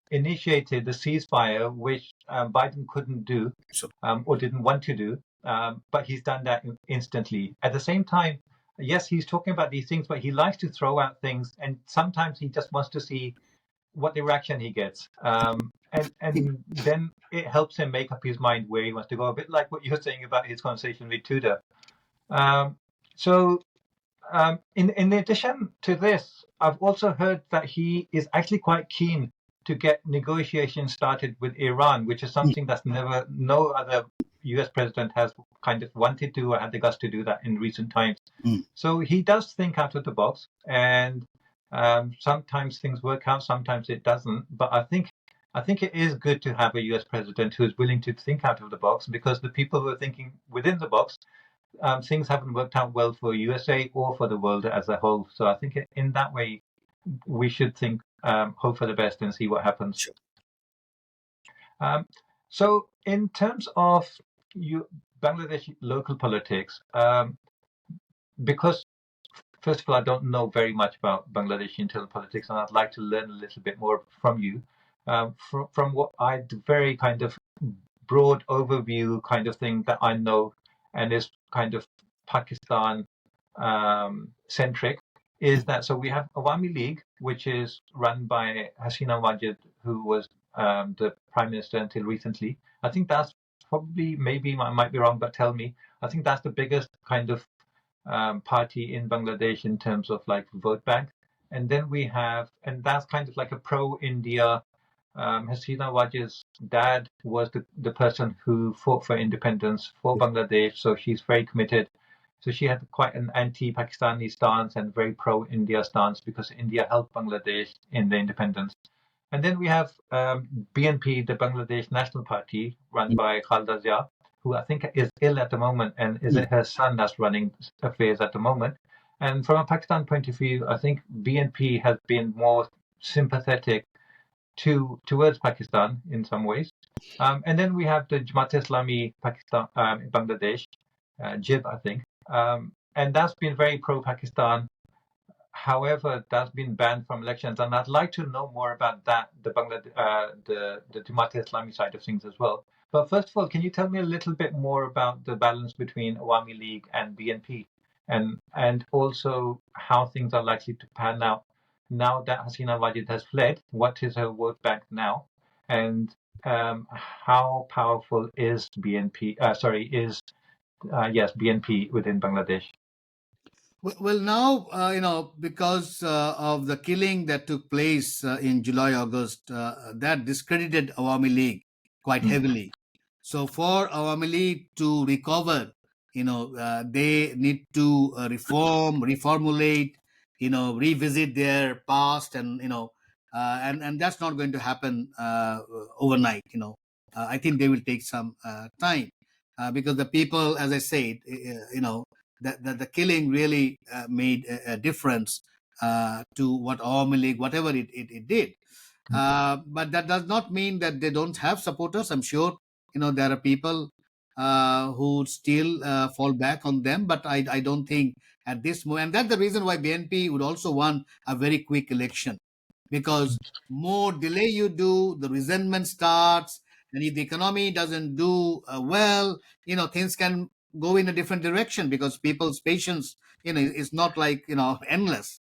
initiated the ceasefire, which Biden couldn't do So or didn't want to do, but he's done that instantly. At the same time, yes, he's talking about these things, but he likes to throw out things, and sometimes he just wants to see what the reaction he gets. And then it helps him make up his mind where he wants to go. A bit like what you're saying about his conversation with Tudor. Um, so in addition to this, I've also heard that he is actually quite keen to get negotiations started with Iran, which is something that's no other US president has kind of wanted to or had the guts to do that in recent times. mm, So he does think out of the box, and sometimes things work out, sometimes it doesn't. But I think it is good to have a US president who is willing to think out of the box, because the people who are thinking within the box, things haven't worked out well for USA or for the world as a whole. So I think in that way, we should think, hope for the best and see what happens. sure. Um, so in terms of you, Bangladesh local politics, because first of all, I don't know very much about Bangladeshi internal politics, and I'd like to learn a little bit more from you. From what I do, very kind of broad overview kind of thing that I know, and is kind of Pakistan centric, is that so we have Awami League, which is run by Hasina Wajid, who was the prime minister until recently. I think that's probably, maybe I might be wrong, but tell me. I think that's the biggest kind of party in Bangladesh in terms of like vote bank. And then we have, and that's kind of like a pro-India. Hasina Wajid's dad was the person who fought for independence for Bangladesh, so she's very committed. So she had quite an anti-Pakistani stance and very pro-India stance, because India helped Bangladesh in the independence. And then we have BNP, the Bangladesh National Party, run Mm, by Khalda Zia, who I think is ill at the moment, and is mm, it her son that's running affairs at the moment. And from a Pakistan point of view, I think BNP has been more sympathetic towards Pakistan in some ways. And then we have the Jamaat-e-Islami Pakistan, Bangladesh, JIB, I think, and that's been very pro-Pakistan. However, that's been banned from elections, and I'd like to know more about that, the Jamaat-e-Islami side of things as well. But first of all, can you tell me a little bit more about the balance between Awami League and BNP, and also how things are likely to pan out now that Hasina Wajid has fled? What is her vote bank now, and how powerful is BNP? Is yes, BNP within Bangladesh? Well, now, because of the killing that took place in July, August, that discredited Awami League quite Mm, heavily. So, for Awami League to recover, they need to reformulate, revisit their past, and that's not going to happen overnight. I think they will take some time because the people, as I said, the killing really made a difference to what Awami League, whatever it did. mm, But that does not mean that they don't have supporters. I'm sure there are people who still fall back on them, but I don't think at this moment. And that's the reason why BNP would also want a very quick election, because more delay you do, the resentment starts, and if the economy doesn't do well, things can go in a different direction because people's patience, is not like endless.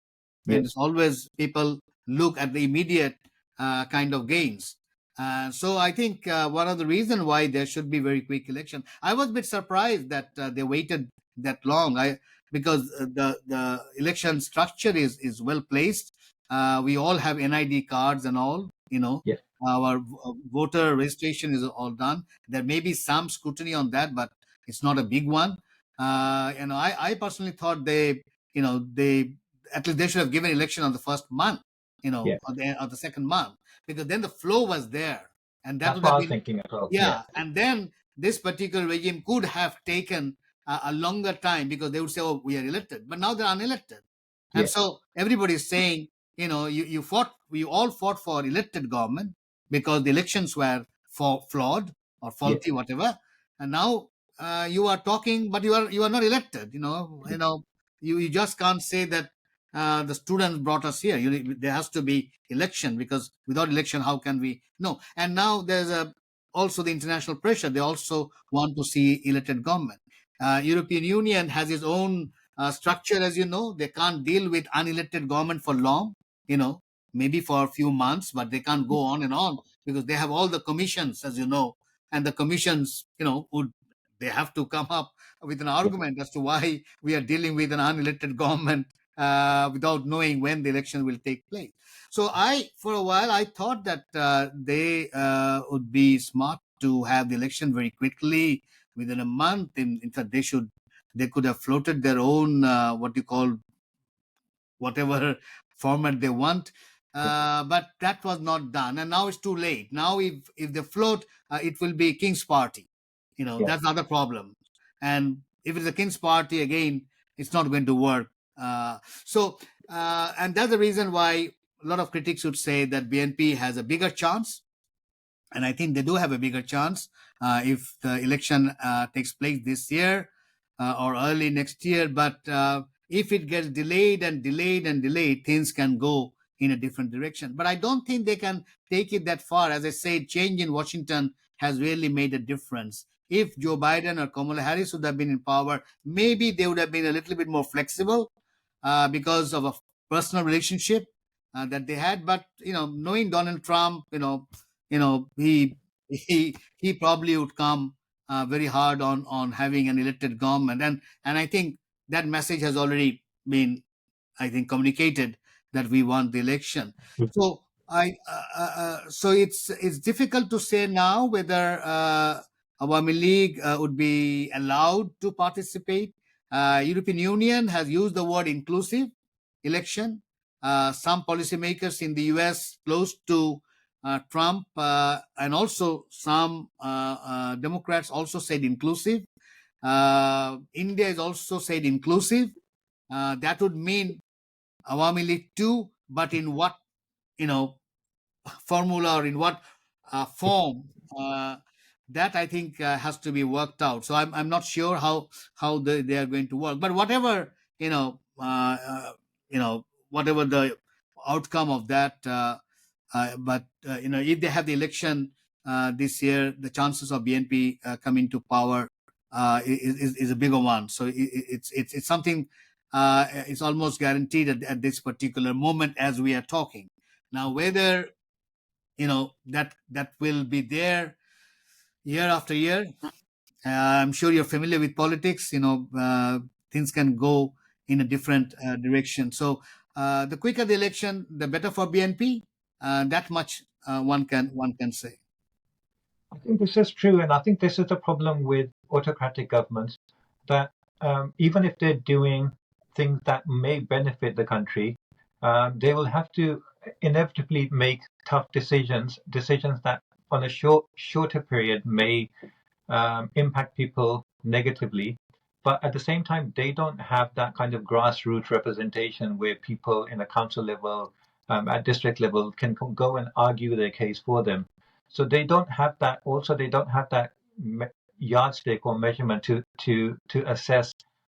and Yes. it's always people look at the immediate kind of gains. So I think one of the reasons why there should be very quick election. I was a bit surprised that they waited that long. Because the election structure is well placed. We all have NID cards and all. Yes. Our voter registration is all done. There may be some scrutiny on that, but it's not a big one. I personally thought they at least they should have given election on the first month, Yeah. or the second month, because then the flow was there, and that That's would what have I was been, thinking as well. Yeah. yeah. And then this particular regime could have taken a longer time, because they would say, "Oh, we are elected," but now they're unelected, and Yeah. so everybody is saying, we all fought for elected government because the elections were flawed or Yeah. faulty, whatever, and now you are talking, but you are not elected. You just can't say that the students brought us here. There has to be election, because without election, how can we? No. And now there's also the international pressure. They also want to see elected government. European Union has its own structure, as you know. They can't deal with unelected government for long. You know, maybe for a few months, but they can't go on and on, because they have all the commissions, as you know, and the commissions, would they have to come up with an Yeah. argument as to why we are dealing with an unelected government without knowing when the election will take place. So for a while, I thought that they would be smart to have the election very quickly, within a month. In fact, they could have floated their own what you call, whatever format they want. But that was not done, and now it's too late. Now, if they float, it will be King's Party. Yeah. That's not the problem. And if it's a King's Party again, it's not going to work. And that's the reason why a lot of critics would say that BNP has a bigger chance, and I think they do have a bigger chance if the election takes place this year or early next year. But if it gets delayed and delayed and delayed, things can go in a different direction. But I don't think they can take it that far. As I said, change in Washington has really made a difference. If Joe Biden or Kamala Harris would have been in power, maybe they would have been a little bit more flexible because of a personal relationship that they had. But knowing Donald Trump, he probably would come very hard on having an elected government, and I think that message has already been, I think, communicated, that we want the election. So it's difficult to say now whether Awami League would be allowed to participate. European Union has used the word inclusive election. Some policymakers in the US close to Trump, and also some Democrats also said inclusive. India is also said inclusive. That would mean Awami League too, but in what you know formula, or in what form, that I think has to be worked out. So I'm not sure how they are going to work. But whatever whatever the outcome of that, but if they have the election this year, the chances of BNP coming to power is a bigger one. So it's something. It's almost guaranteed at this particular moment as we are talking now. Whether that will be there year after year, I'm sure you're familiar with politics. Things can go in a different direction. So the quicker the election, the better for BNP. That much one can say. I think this is true, and I think this is the problem with autocratic governments, that even if they're doing things that may benefit the country, they will have to inevitably make tough decisions that on a shorter period may impact people negatively. But at the same time, they don't have that kind of grassroots representation where people in a council level, at district level, can go and argue their case for them. So they don't have that. Also, they don't have that yardstick or measurement to assess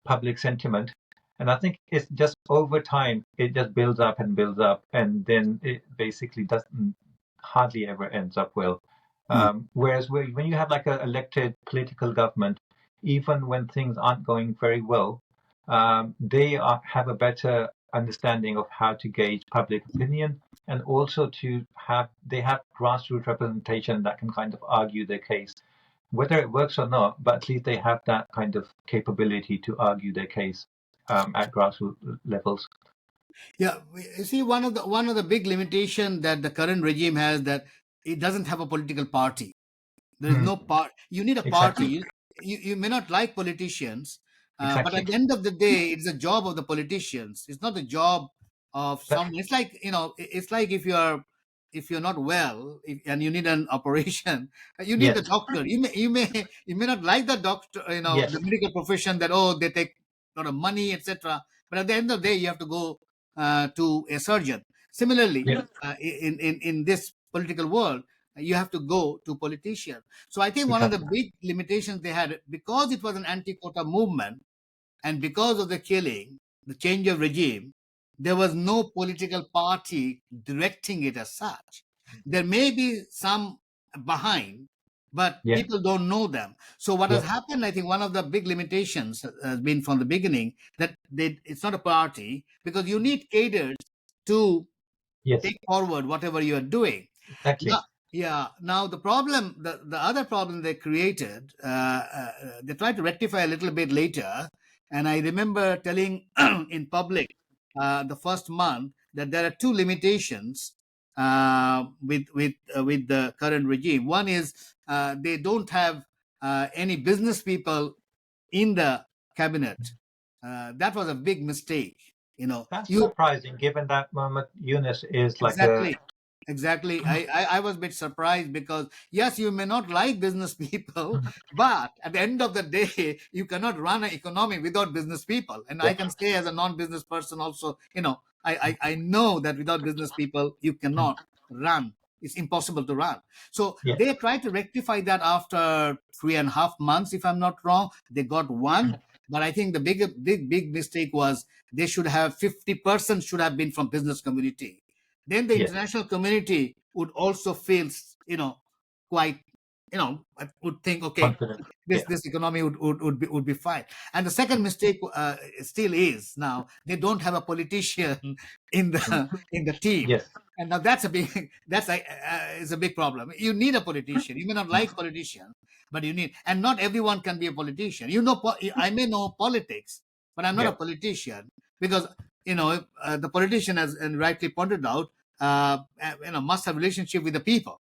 public sentiment. And I think it's just over time, it just builds up and builds up, and then it basically doesn't hardly ever ends up well. Whereas when you have like an elected political government, even when things aren't going very well, have a better understanding of how to gauge public opinion, and also they have grassroots representation that can kind of argue their case, whether it works or not, but at least they have that kind of capability to argue their case at grassroots levels. Yeah, you see, one of the big limitation that the current regime has, that it doesn't have a political party. There is Hmm. no part. You need a party. Exactly. You may not like politicians, but at Exactly. the end of the day, it's the job of the politicians. It's not the job of That, someone. It's like, it's like if you're not well, and you need an operation, you need the yes. doctor. You may not like the doctor, the Yes. medical profession, that, oh, they take a lot of money, etc. But at the end of the day, you have to go to a surgeon. Similarly, Yeah. in this political world, you have to go to politicians. So I think one of the Exactly. big limitations they had, because it was an anti-quota movement, and because of the killing, the change of regime, there was no political party directing it as such. There may be some behind, but Yeah. people don't know them. So what has Yeah. happened, I think one of the big limitations has been from the beginning, that it's not a party, because you need cadres to Yes. take forward whatever you are doing. Exactly. Now, yeah. Now the problem, the other problem they created, they tried to rectify a little bit later. And I remember telling in public the first month that there are two limitations with the current regime. One is they don't have any business people in the cabinet. That was a big mistake. That's You surprising, given that Mohammed Yunus is like a. Exactly. Exactly. I was a bit surprised, because yes, you may not like business people, but at the end of the day, you cannot run an economy without business people. And I Yeah. can say, as a non-business person also, I know that without business people, you cannot run. It's impossible to run. So Yeah. they tried to rectify that after 3.5 months, if I'm not wrong. They got one. But I think the big mistake was, they should have 50% should have been from business community. Then the Yeah. international community would also feel, quite, would think, okay, Confident. this Yeah. this economy would be fine. And the second mistake still is, now they don't have a politician in Mm. the team. Yes. And now that's a big that's a is a big problem. You need a politician. You may not like politicians, but you need, and not everyone can be a politician. I may know politics, but I'm not a Yeah. politician, because the politician, as and rightly pointed out, must have relationship with the people,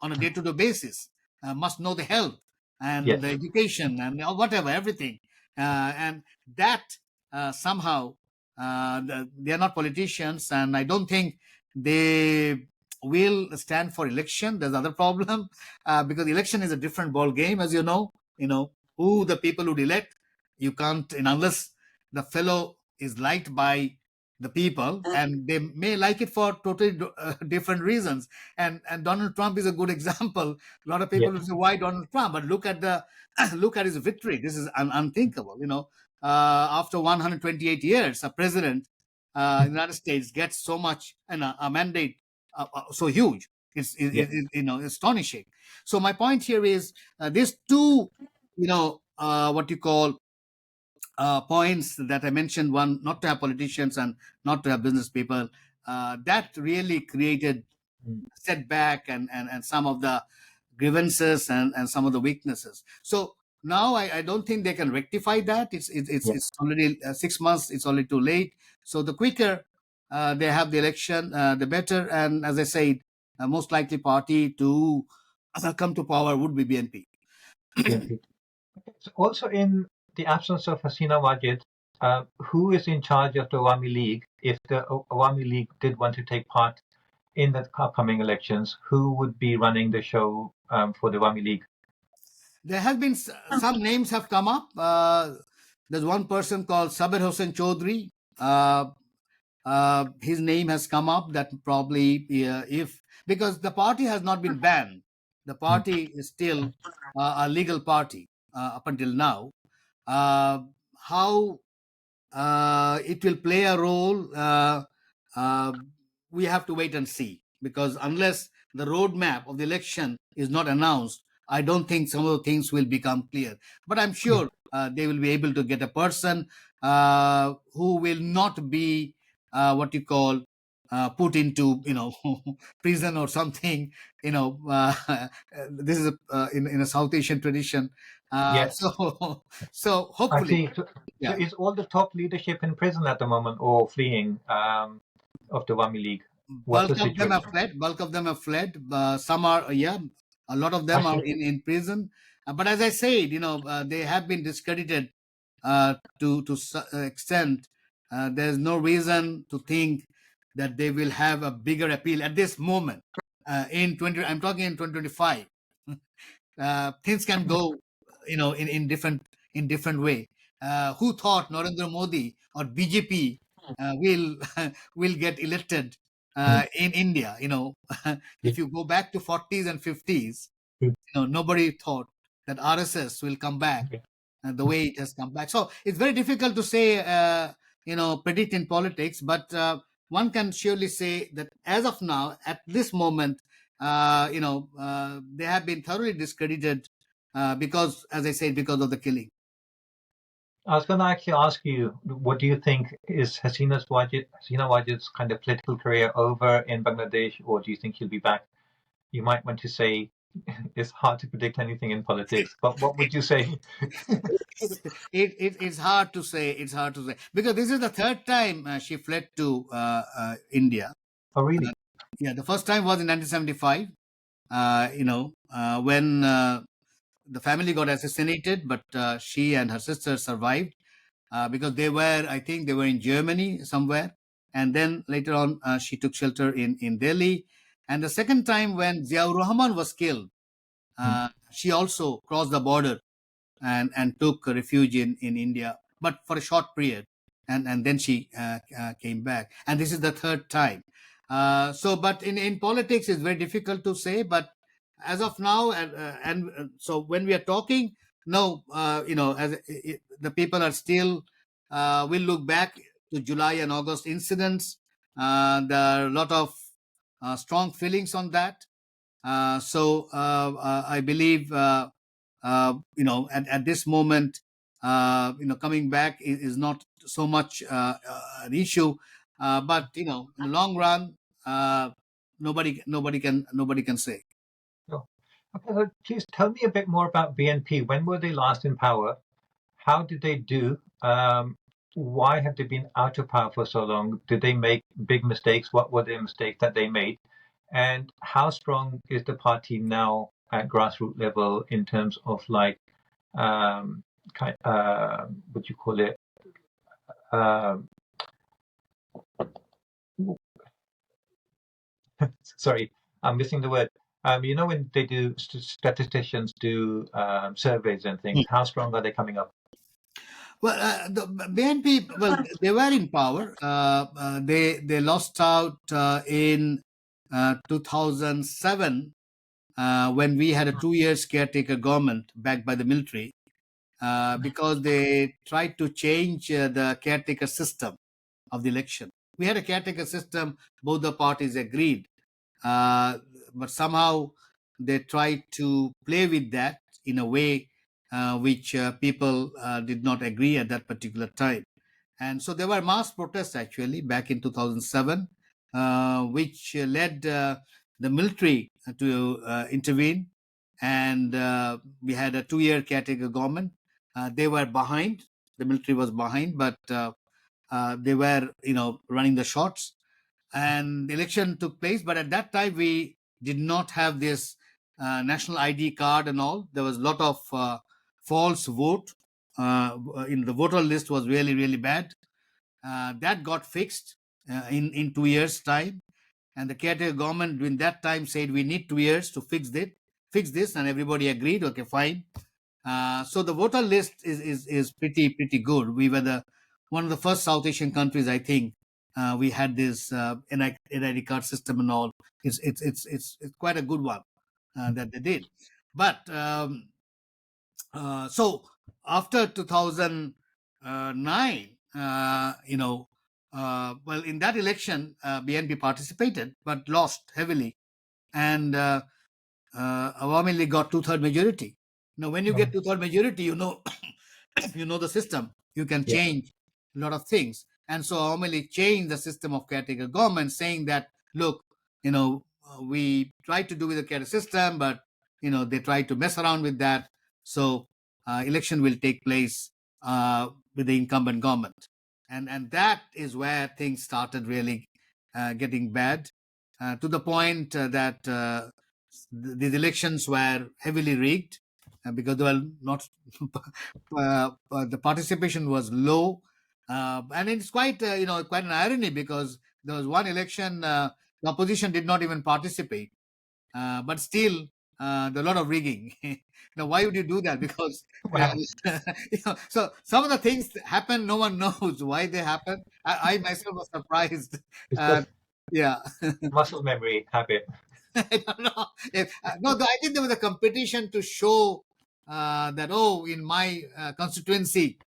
on a day-to-day basis, must know the health and Yes. the education and whatever, everything, and that somehow they are not politicians, and I don't think they will stand for election. There's other problem, because election is a different ball game, as who the people would elect. You can't, unless the fellow is liked by the people, and they may like it for totally different reasons. And Donald Trump is a good example. A lot of Yeah. people will say, why Donald Trump? But look at the look at his victory. This is unthinkable. After 128 years, a president in the United States gets so much, and a mandate so huge. Yeah. Astonishing. So my point here is, these two, what you call points that I mentioned: one, not to have politicians, and not to have business people. That really created Mm. setback, and some of the grievances, and some of the weaknesses. So now I don't think they can rectify that. Yeah. It's already 6 months. It's already too late. So the quicker they have the election, the better. And as I said, most likely party to come to power would be BNP. BNP. So also, in the absence of Hasina Wajid, who is in charge of the Awami League? If the Awami League did want to take part in the upcoming elections, who would be running the show for the Awami League? There have been some names have come up. There's one person called Sabir Hossain Chaudhry. His name has come up, that probably, if, because the party has not been banned, the Mm. party is still a legal party up until now. How it will play a role, uh, we have to wait and see, because unless the roadmap of the election is not announced, I don't think some of the things will become clear. But I'm Yeah. sure they will be able to get a person who will not be what you call put into prison or something. This is in a South Asian tradition. Yes, So I hopefully, see. So yeah. is all the top leadership in prison at the moment or fleeing of the Wami League? What's the Bulk of them have situation? fled. Bulk of them have fled. Some are, yeah, a lot of I them are see. in prison. But as I said, they have been discredited to extent. There's no reason to think that they will have a bigger appeal at this moment. In 20, I'm talking in 2025. Things can go, in different way. Who thought Narendra Modi or BJP will will get elected Mm. in India? Yeah. If you go back to 40s and 50s, Mm. nobody thought that RSS will come back Yeah. the way it has come back. So it's very difficult to say, predict in politics, but one can surely say that as of now, at this moment, they have been thoroughly discredited because, as I said, because of the killing. I was going to actually ask you, what do you think is Hasina Wajid's kind of political career over in Bangladesh, or do you think she'll be back? You might want to say it's hard to predict anything in politics, but what would you say? It's hard to say. It's hard to say because this is the third time she fled to India. Oh, Uh, really? yeah, the first time was in 1975. When the family got assassinated, but she and her sister survived because I think they were in Germany somewhere. And then later on, she took shelter in Delhi. And the second time, when Ziaur Rahman was killed, Mm. she also crossed the border and took refuge in India, but for a short period, and then she came back. And this is the third time. But in politics, it's very difficult to say. But as of now, so when we are talking, no, the people are still will look back to July and August incidents. There are a lot of strong feelings on that. I believe, at this moment, coming back is not so much an issue. But in the long run, nobody can say. Sure. Okay, so please tell me a bit more about BNP. When were they last in power? How did they do? Why have they been out of power for so long? Did they make big mistakes? What were the mistakes that they made? And how strong is the party now at grassroots level in terms of like, what you call it? Um, sorry, I'm missing the word. When they do statisticians do surveys and things, how strong are they coming up? Well, the BNP, well, they were in power. They lost out in 2007 when we had a 2 years caretaker government backed by the military, because they tried to change the caretaker system of the election. We had a caretaker system, both the parties agreed, uh, but somehow they tried to play with that in a way which people did not agree at that particular time. And so there were mass protests actually back in 2007, which led the military to intervene. And we had a 2 year caretaker government. They were behind, the military was behind, but they were, running the shots. And the election took place. But at that time, we did not have this national ID card and all. There was a lot of false vote. In the voter list was really, really bad. That got fixed in 2 years' time. And the caretaker government in that time said we need 2 years to fix this, and everybody agreed. Okay, fine. So the voter list is pretty good. We were the one of the first South Asian countries, I think. We had this NID card system and all. It's quite a good one that they did. But so after 2009, well, in that election, BNP participated but lost heavily, and Awami League got two-third majority. Now, when you Oh, get two-third majority, you know the system. You can yeah. change a lot of things. And so Awami League changed the system of caretaker government, saying that, look, we tried to do with the caretaker system, but they tried to mess around with that. So election will take place with the incumbent government, and that is where things started really getting bad, to the point that these elections were heavily rigged, because they were not the participation was low, and it's quite quite an irony, because there was one election, the opposition did not even participate, but still there a lot of rigging. Now, why would you do that? Because Wow. so some of the things happen, no one knows why they happen. I myself was surprised. It's Uh, just yeah. muscle memory habit. I don't know. No, I think there was a competition to show that, oh, in my constituency,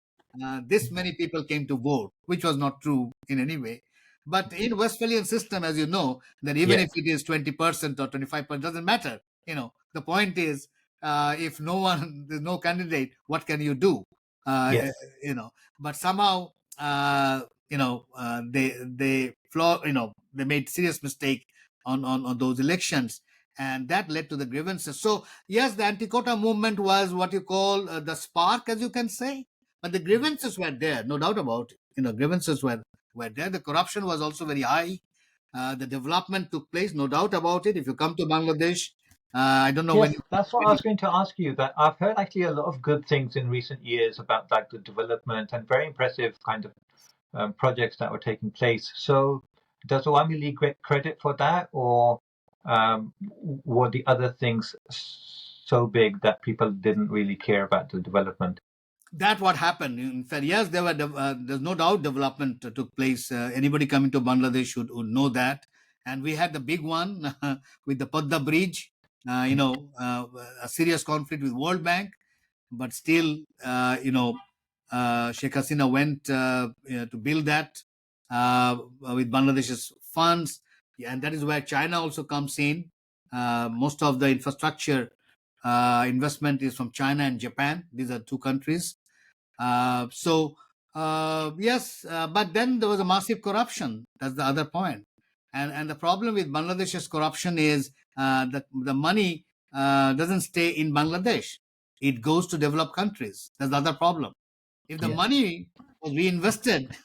this many people came to vote, which was not true in any way. But in Westphalian system, as you know, that even Yes, if it is 20% or 25%, doesn't matter. The point is, if no one, there's no candidate, what can you do? Uh, yes, uh, you know, but somehow, they flaw, they made serious mistake on those elections, and that led to the grievances. So yes, the anti-quota movement was what you call the spark, as you can say, but the grievances were there, no doubt about it. Grievances were there. The corruption was also very high. The development took place, no doubt about it. If you come to Bangladesh, I don't know when yes. That's what I was going to ask you. That I've heard actually a lot of good things in recent years about like the development and very impressive kind of projects that were taking place. So, does Awami League get credit for that, or were the other things so big that people didn't really care about the development? that what happened. In fact, yes, there's no doubt development took place. Anybody coming to Bangladesh would know that. And we had the big one with the Padda Bridge, a serious conflict with World Bank, but still, Sheikh Hasina went to build that with Bangladesh's funds. Yeah, and that is where China also comes in. Most of the infrastructure investment is from China and Japan. These are two countries. Yes, but then there was a massive corruption. That's the other point. And the problem with Bangladesh's corruption is the money doesn't stay in Bangladesh. It goes to developed countries. That's the other problem. If the Yes, money was reinvested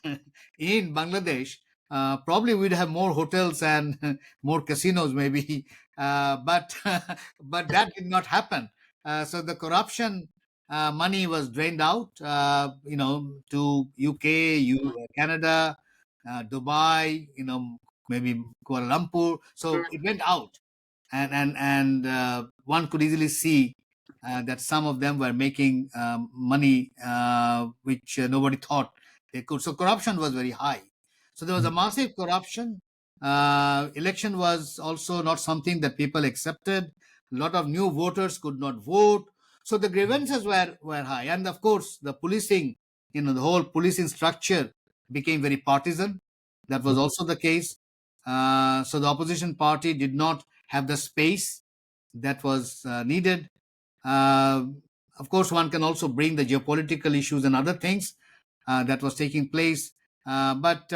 in Bangladesh, probably we'd have more hotels and more casinos, maybe. But but that did not happen. So the corruption money was drained out, to UK, Canada, Dubai, maybe Kuala Lumpur. So it went out, and one could easily see that some of them were making money which nobody thought they could. So corruption was very high. So there was a massive corruption. Election was also not something that people accepted. A lot of new voters could not vote. So the grievances were high. And of course, the policing, the whole policing structure became very partisan. That was also the case. So the opposition party did not have the space that was needed. Uh, of course, one can also bring the geopolitical issues and other things that was taking place. But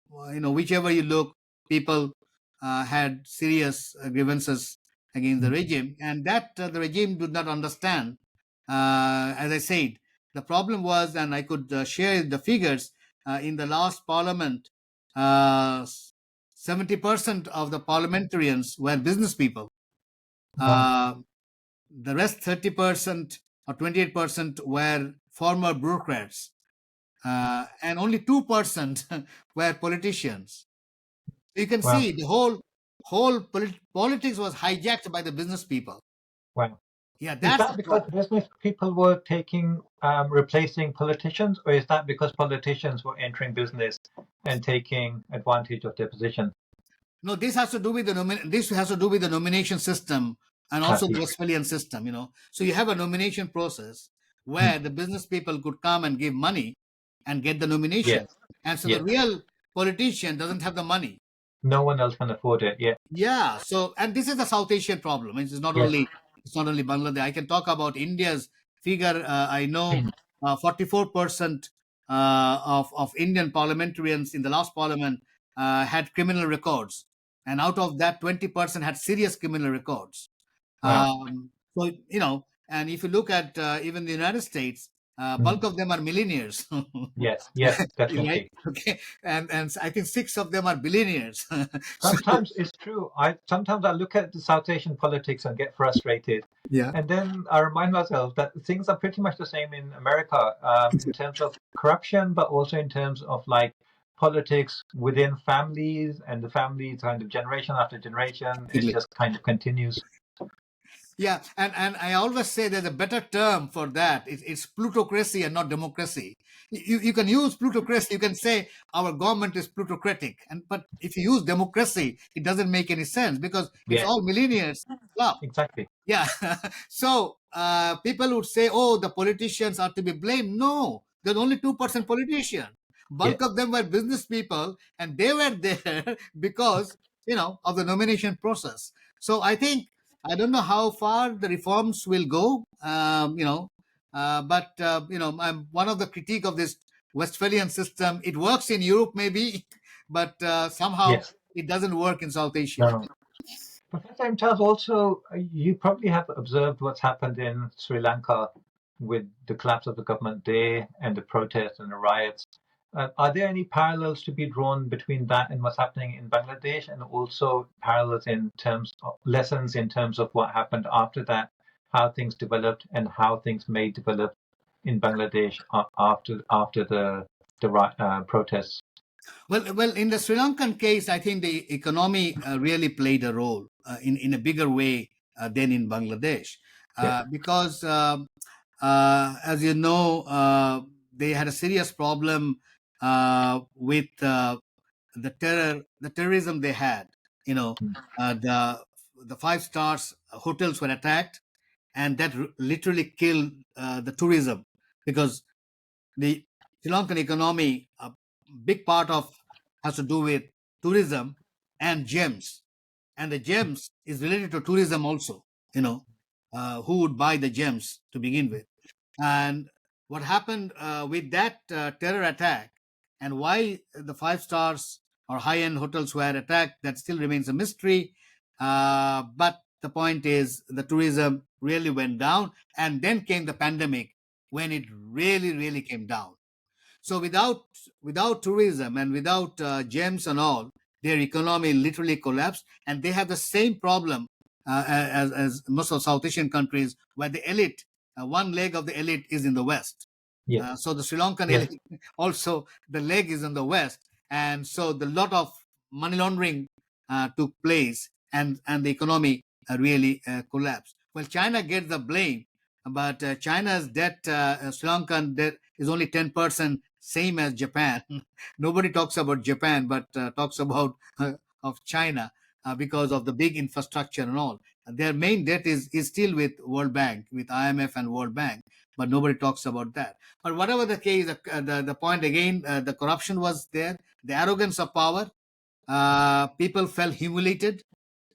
whichever you look, people had serious grievances against the regime, and that the regime did not understand. As I said, the problem was, and I could share the figures in the last parliament. 70% of the parliamentarians were business people. wow, Uh, the rest 30% or 28% were former bureaucrats, and only 2% were politicians. You can wow, see the whole politics was hijacked by the business people. wow. Yeah, Is that's that the because business people were taking replacing politicians, or is that because politicians were entering business and taking advantage of their position? No, this has to do with this has to do with the nomination system and I also the see. Westphalian system. So you have a nomination process Hmm. where the business people could come and give money and get the nomination, Yes, and so the yes. real politician doesn't have the money. No one else can afford it. Yeah. Yeah. So, and this is a South Asian problem. Yes. It's not only Bangladesh. I can talk about India's figure. I know 44% of Indian parliamentarians in the last parliament had criminal records, and out of that, 20% had serious criminal records. Wow. So and if you look at even the United States, Mm. bulk of them are millionaires, Yes, yes, right? definitely. Okay, and I think six of them are billionaires. So Sometimes it's true. I look at the South Asian politics and get frustrated, yeah, and then I remind myself that things are pretty much the same in America, in terms of corruption, but also in terms of like politics within families, and the family kind of generation after generation, it exactly. just kind of continues. Yeah, and I always say there's a better term for that. It's plutocracy and not democracy. You can use plutocracy. You can say our government is plutocratic, and but if you use democracy, it doesn't make any sense because it's Yes, all millionaires club. exactly. Yeah. So people would say, oh, the politicians are to be blamed. No, there's only 2% politician. Yes, Bulk of them were business people, and they were there because of the nomination process. So I think I don't know how far the reforms will go. But I'm one of the critique of this Westphalian system. It works in Europe, maybe, but somehow yes. it doesn't work in South Asia. No. Professor Imtiaz, also, you probably have observed what's happened in Sri Lanka with the collapse of the government there and the protests and the riots. Are there any parallels to be drawn between that and what's happening in Bangladesh, and also parallels in terms of lessons in terms of what happened after that, how things developed and how things may develop in Bangladesh after the protests? Well, in the Sri Lankan case, I think the economy really played a role in a bigger way than in Bangladesh, Yes. because as you know, they had a serious problem with the terrorism they had. You know, Mm. the five stars hotels were attacked, and that literally killed the tourism because the Sri Lankan economy, a big part of has to do with tourism and gems, and the gems is related to tourism also. You know, who would buy the gems to begin with, and what happened with that terror attack, and why the five stars or high end hotels were attacked, that still remains a mystery. But the point is, the tourism really went down, and then came the pandemic when it really came down. So without tourism and without gems and all, their economy literally collapsed, and they have the same problem as most of South Asian countries, where the elite, one leg of the elite is in the West. Yes. So the Sri Lankan Yes. elite also the leg is in the West, and so the lot of money laundering took place, and the economy really collapsed. Well, China gets the blame, but China's debt, Sri Lankan debt, is only 10%, same as Japan. Nobody talks about Japan, but talks about of China because of the big infrastructure and all. Their main debt is still with World Bank, with IMF and World Bank, but nobody talks about that. But whatever the case, the point again, the corruption was there, the arrogance of power. People felt humiliated,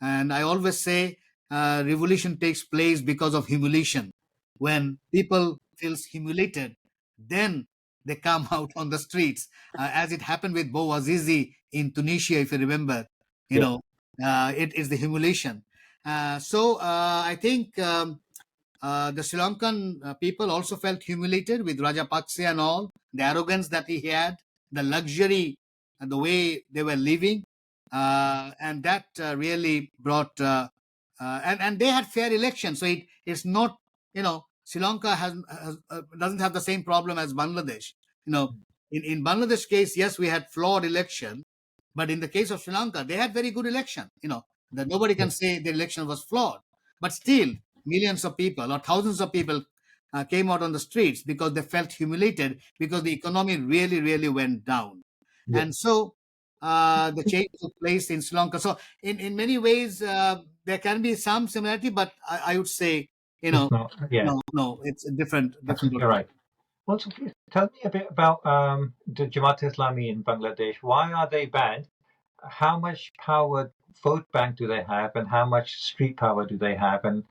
and I always say revolution takes place because of humiliation. When people feels humiliated, then they come out on the streets, as it happened with Bouazizi in Tunisia, if you remember. You Yes. know, it is the humiliation. So I think the Sri Lankan people also felt humiliated with Rajapaksa and all, the arrogance that he had, the luxury, and the way they were living, and that really brought. And they had fair elections, so it's not, Sri Lanka doesn't have the same problem as Bangladesh. You know, in Bangladesh case, yes, we had flawed election, but in the case of Sri Lanka, they had very good election. That nobody can Yes. say the election was flawed, but still millions of people or thousands of people came out on the streets because they felt humiliated because the economy really went down. Yes. And so the change took place in Sri Lanka. So in many ways, there can be some similarity, but I would say, It's not. Yeah. no, it's a I different think you're right. Also, please tell me a bit about the Jamaat Islami in Bangladesh. Why are they banned? How much power vote bank do they have, and how much street power do they have? And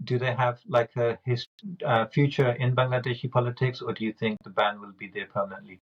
do they have like a future in Bangladeshi politics, or do you think the ban will be there permanently?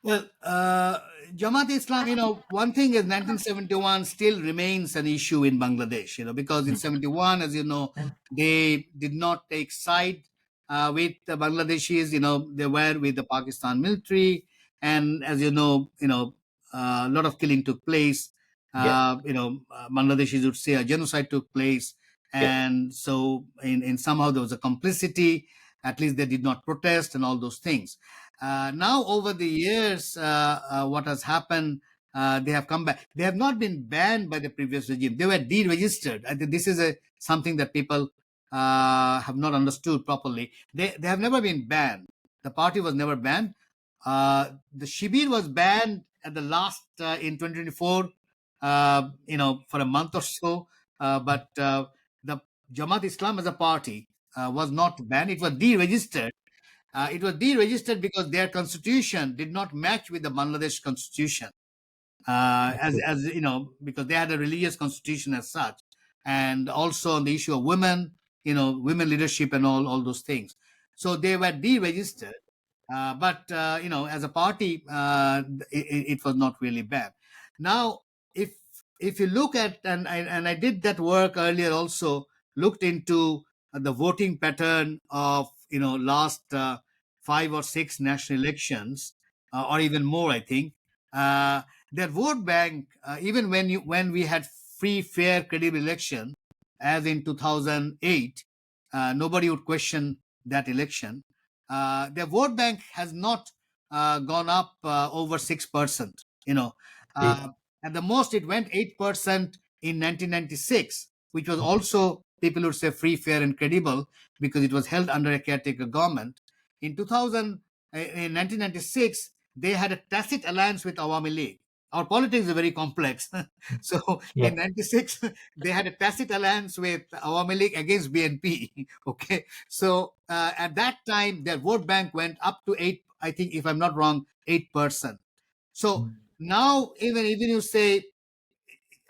Well, Jamaat Islam, one thing is 1971 still remains an issue in Bangladesh, because in 71, as you know, they did not take side with the Bangladeshis, they were with the Pakistan military. And as a lot of killing took place. Yeah, Bangladeshis would say a genocide took place. yeah, And so in somehow there was a complicity, at least they did not protest and all those things. Now, over the years, what has happened, they have come back. They have not been banned by the previous regime. They were deregistered. I think this is something that people have not understood properly. They have never been banned. The party was never banned. The Shibir was banned at the last in 2024, for a month or so. But the Jamaat Islam as a party was not banned. It was deregistered. It was deregistered because their constitution did not match with the Bangladesh constitution, okay. as because they had a religious constitution as such, and also on the issue of women, women leadership and all those things. So they were deregistered, but as a party, it was not really bad. Now, if you look at, and I did that work earlier also, looked into the voting pattern of last 5 or 6 national elections, or even more, I think. Their vote bank, even when we had free, fair, credible election, as in 2008, nobody would question that election. Their vote bank has not gone up over 6%. See, Uh, at the most, it went 8% in 1996, which was also, people would say, free, fair, and credible, because it was held under a caretaker government. In 1996, they had a tacit alliance with Awami League. Our politics is very complex. So yeah, in 96, they had a tacit alliance with Awami League against BNP. Okay. So at that time, their vote bank went up to 8, I think, if I'm not wrong, 8%. So now, even you say,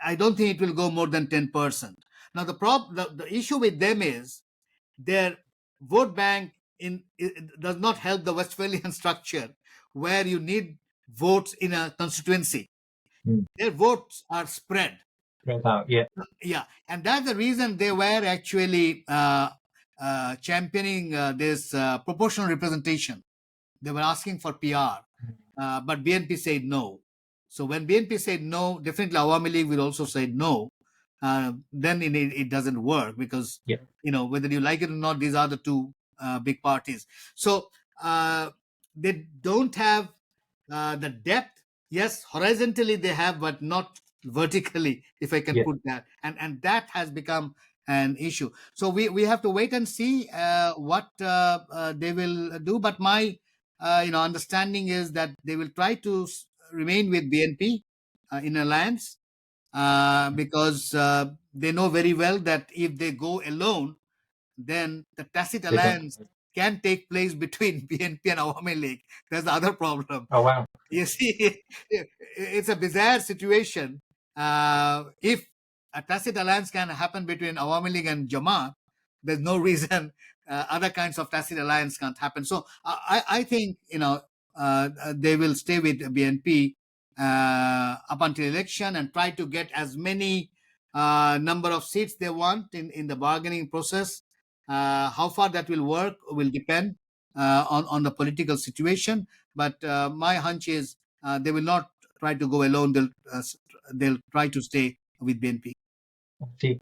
I don't think it will go more than 10%. Now, the issue with them is their vote bank it does not help the Westphalian structure, where you need votes in a constituency. mm, Their votes are spread. spread out. Yeah, Yeah, and that's the reason they were actually championing this proportional representation. They were asking for PR, but BNP said no. So when BNP said no, definitely Awami League will also say no. Then it doesn't work, because yeah, whether you like it or not, these are the two big parties. So uh, they don't have the depth. Yes, horizontally they have, but not vertically, if I can yeah. put that. And that has become an issue. So we have to wait and see what they will do. But my understanding is that they will try to remain with BNP in alliance, because they know very well that if they go alone, then the tacit They don't. alliance can take place between BNP and Awami League. That's the other problem. Oh wow. You see, it's a bizarre situation. If a tacit alliance can happen between Awami League and Jamaat, there's no reason other kinds of tacit alliance can't happen. So I think they will stay with BNP up until election, and try to get as many number of seats they want in the bargaining process. How far that will work will depend on the political situation. But my hunch is they will not try to go alone. They'll try to stay with BNP. See,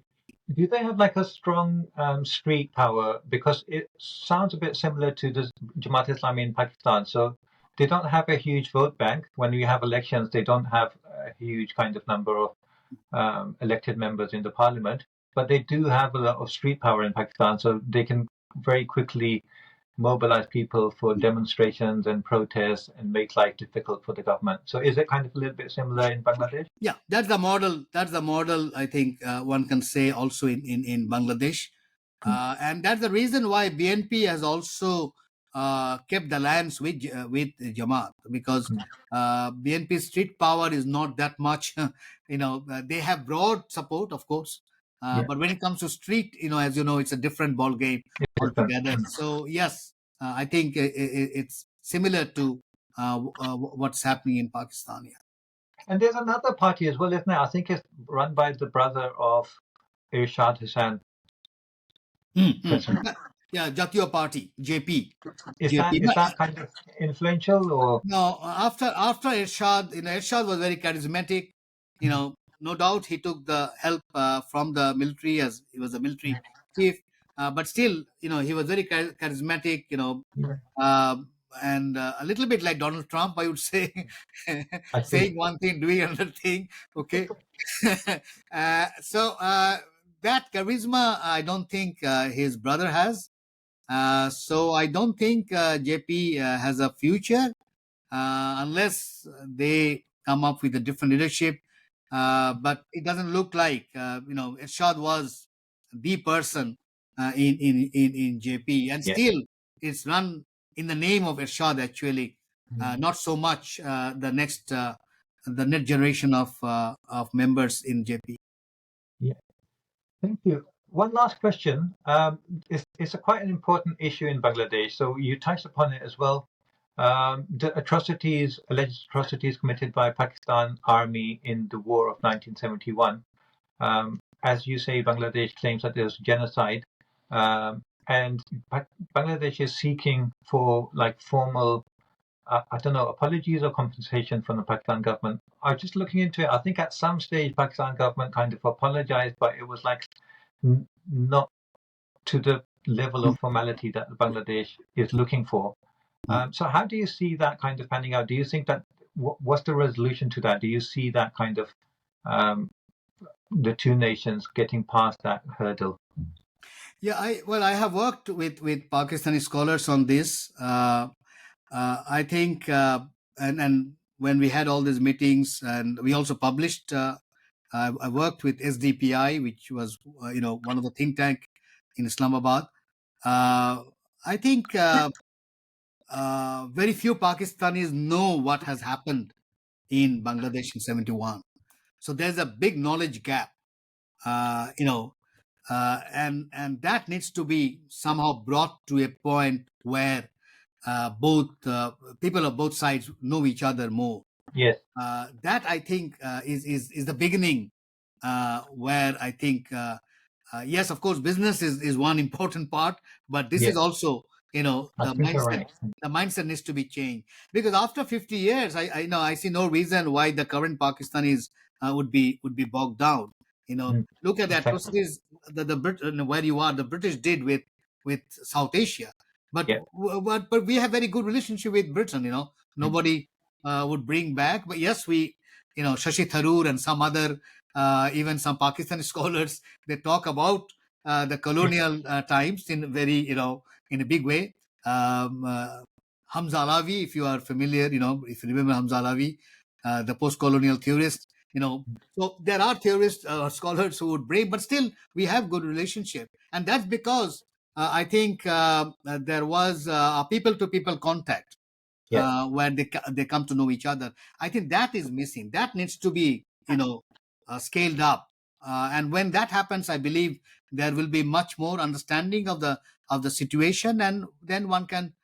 do they have like a strong street power? Because it sounds a bit similar to the Jamaat Islami in Pakistan. So they don't have a huge vote bank. When you have elections, they don't have a huge kind of number of elected members in the parliament, but they do have a lot of street power in Pakistan. So they can very quickly mobilize people for demonstrations and protests and make life difficult for the government. So is it kind of a little bit similar in Bangladesh? Yeah, that's the model. That's the model. I think one can say also in Bangladesh, and that's the reason why BNP has also kept the alliance with Jamaat, because BNP street power is not that much. They have broad support, of course, Yeah, But when it comes to street, as you know, it's a different ball game it's different. altogether. So yes, I think it's similar to what's happening in Pakistan. Yeah. And there's another party as well, isn't there? I think it's run by the brother of Irshad Hussain. Yeah, yeah, Jatiya Party, JP. Is JP. is that kind of influential or No, after Irshad, Irshad was very charismatic. No doubt he took the help from the military, as he was a military chief. But still, he was very charismatic. yeah, Um, and a little bit like Donald Trump, I would say, I see. saying one thing, doing another thing. Okay, so that charisma, I don't think his brother has. So I don't think JP has a future unless they come up with a different leadership. But it doesn't look like Ershad was the person in JP, and Yeah. still it's run in the name of Ershad actually, Mm. not so much the next generation of members in JP. Yeah. Thank you. One last question. It's quite an important issue in Bangladesh. So you touched upon it as well. The alleged atrocities committed by Pakistan Army in the war of 1971. As you say, Bangladesh claims that there's genocide, and Bangladesh is seeking for like formal, I don't know, apologies or compensation from the Pakistan government. I was just looking into it. I think at some stage Pakistan government kind of apologized, but it was like not to the level of formality that Bangladesh is looking for. So how do you see that kind of panning out? Do you think that what's the resolution to that? Do you see that kind of um, the two nations getting past that hurdle? Yeah, I have worked with Pakistani scholars on this. I think, and when we had all these meetings, and we also published. I worked with SDPI, which was one of the think tank in Islamabad. Uh, I think very few Pakistanis know what has happened in Bangladesh in '71. So there's a big knowledge gap. And that needs to be somehow brought to a point where both people of both sides know each other more. Yes, That I think is the beginning, where I think yes, of course, business is one important part, but this is yes, also I the think you're mindset. right. The mindset needs to be changed because after 50 years, I see no reason why the current Pakistanis would be bogged down. Mm, Look at the exactly. atrocities where you are. The British did with South Asia, but Yeah, but we have very good relationship with Britain. mm, Nobody would bring back. But yes, Shashi Tharoor and some other, even some Pakistani scholars, they talk about the yeah, colonial times in in a big way. Hamza Alavi, if you are familiar, if you remember Hamza Alavi, the post-colonial theorist, so there are theorists, scholars who would bring, but still we have good relationship, and that's because I think there was a people-to-people contact yeah. where they come to know each other. I think that is missing. That needs to be scaled up, and when that happens, I believe there will be much more understanding of the situation, and then one can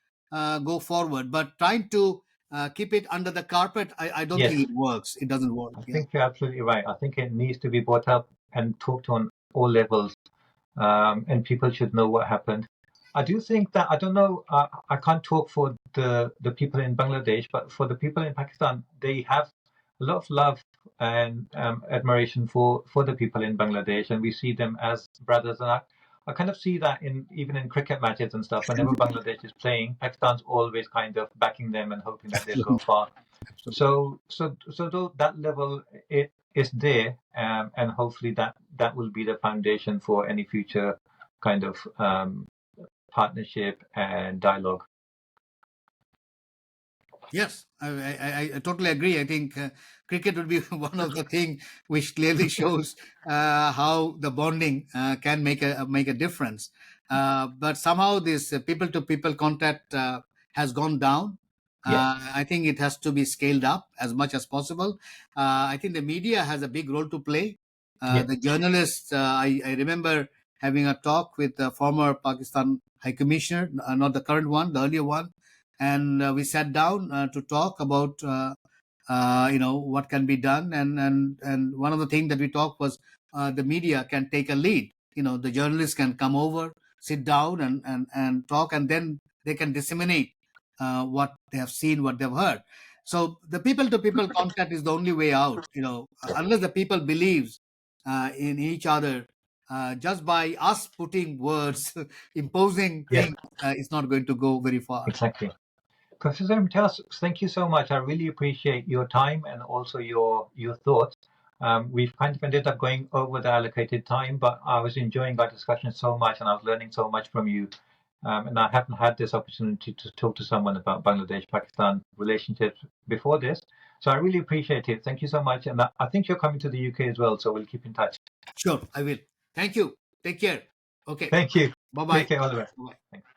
go forward. But trying to keep it under the carpet, I don't think Yes, it works. It doesn't work. I Yeah. think you're absolutely right. I think it needs to be brought up and talked on all levels, and people should know what happened. I do think that I don't know. I can't talk for the people in Bangladesh, but for the people in Pakistan, they have a lot of love and admiration for the people in Bangladesh, and we see them as brothers. And I kind of see that in even in cricket matches and stuff. Whenever Bangladesh is playing, Pakistan's always kind of backing them and hoping that they'll go Absolutely. far. Absolutely. So though that level it is there, and hopefully that will be the foundation for any future kind of partnership and dialogue. Yes, I totally agree. I think cricket would be one of the thing which clearly shows how the bonding can make a difference. But somehow this people-to-people contact has gone down. Yeah, I think it has to be scaled up as much as possible. I think the media has a big role to play. Yeah. The journalists, I remember having a talk with the former Pakistan High Commissioner, not the current one, the earlier one, and we sat down to talk about what can be done, and one of the things that we talked was the media can take a lead. The journalists can come over, sit down, and talk, and then they can disseminate what they have seen, what they've heard. So the people to people contact is the only way out. Unless the people believes in each other, just by us putting words, imposing Yeah. things, it's not going to go very far. Exactly. Professor Imtiaz, thank you so much. I really appreciate your time and also your thoughts. We've kind of ended up going over the allocated time, but I was enjoying our discussion so much and I was learning so much from you. And I haven't had this opportunity to talk to someone about Bangladesh-Pakistan relationships before this. So I really appreciate it. Thank you so much. And I think you're coming to the UK as well, so we'll keep in touch. Sure, I will. Thank you. Take care. Okay. Thank you. Bye Take bye. care. All the best. Bye. Thanks.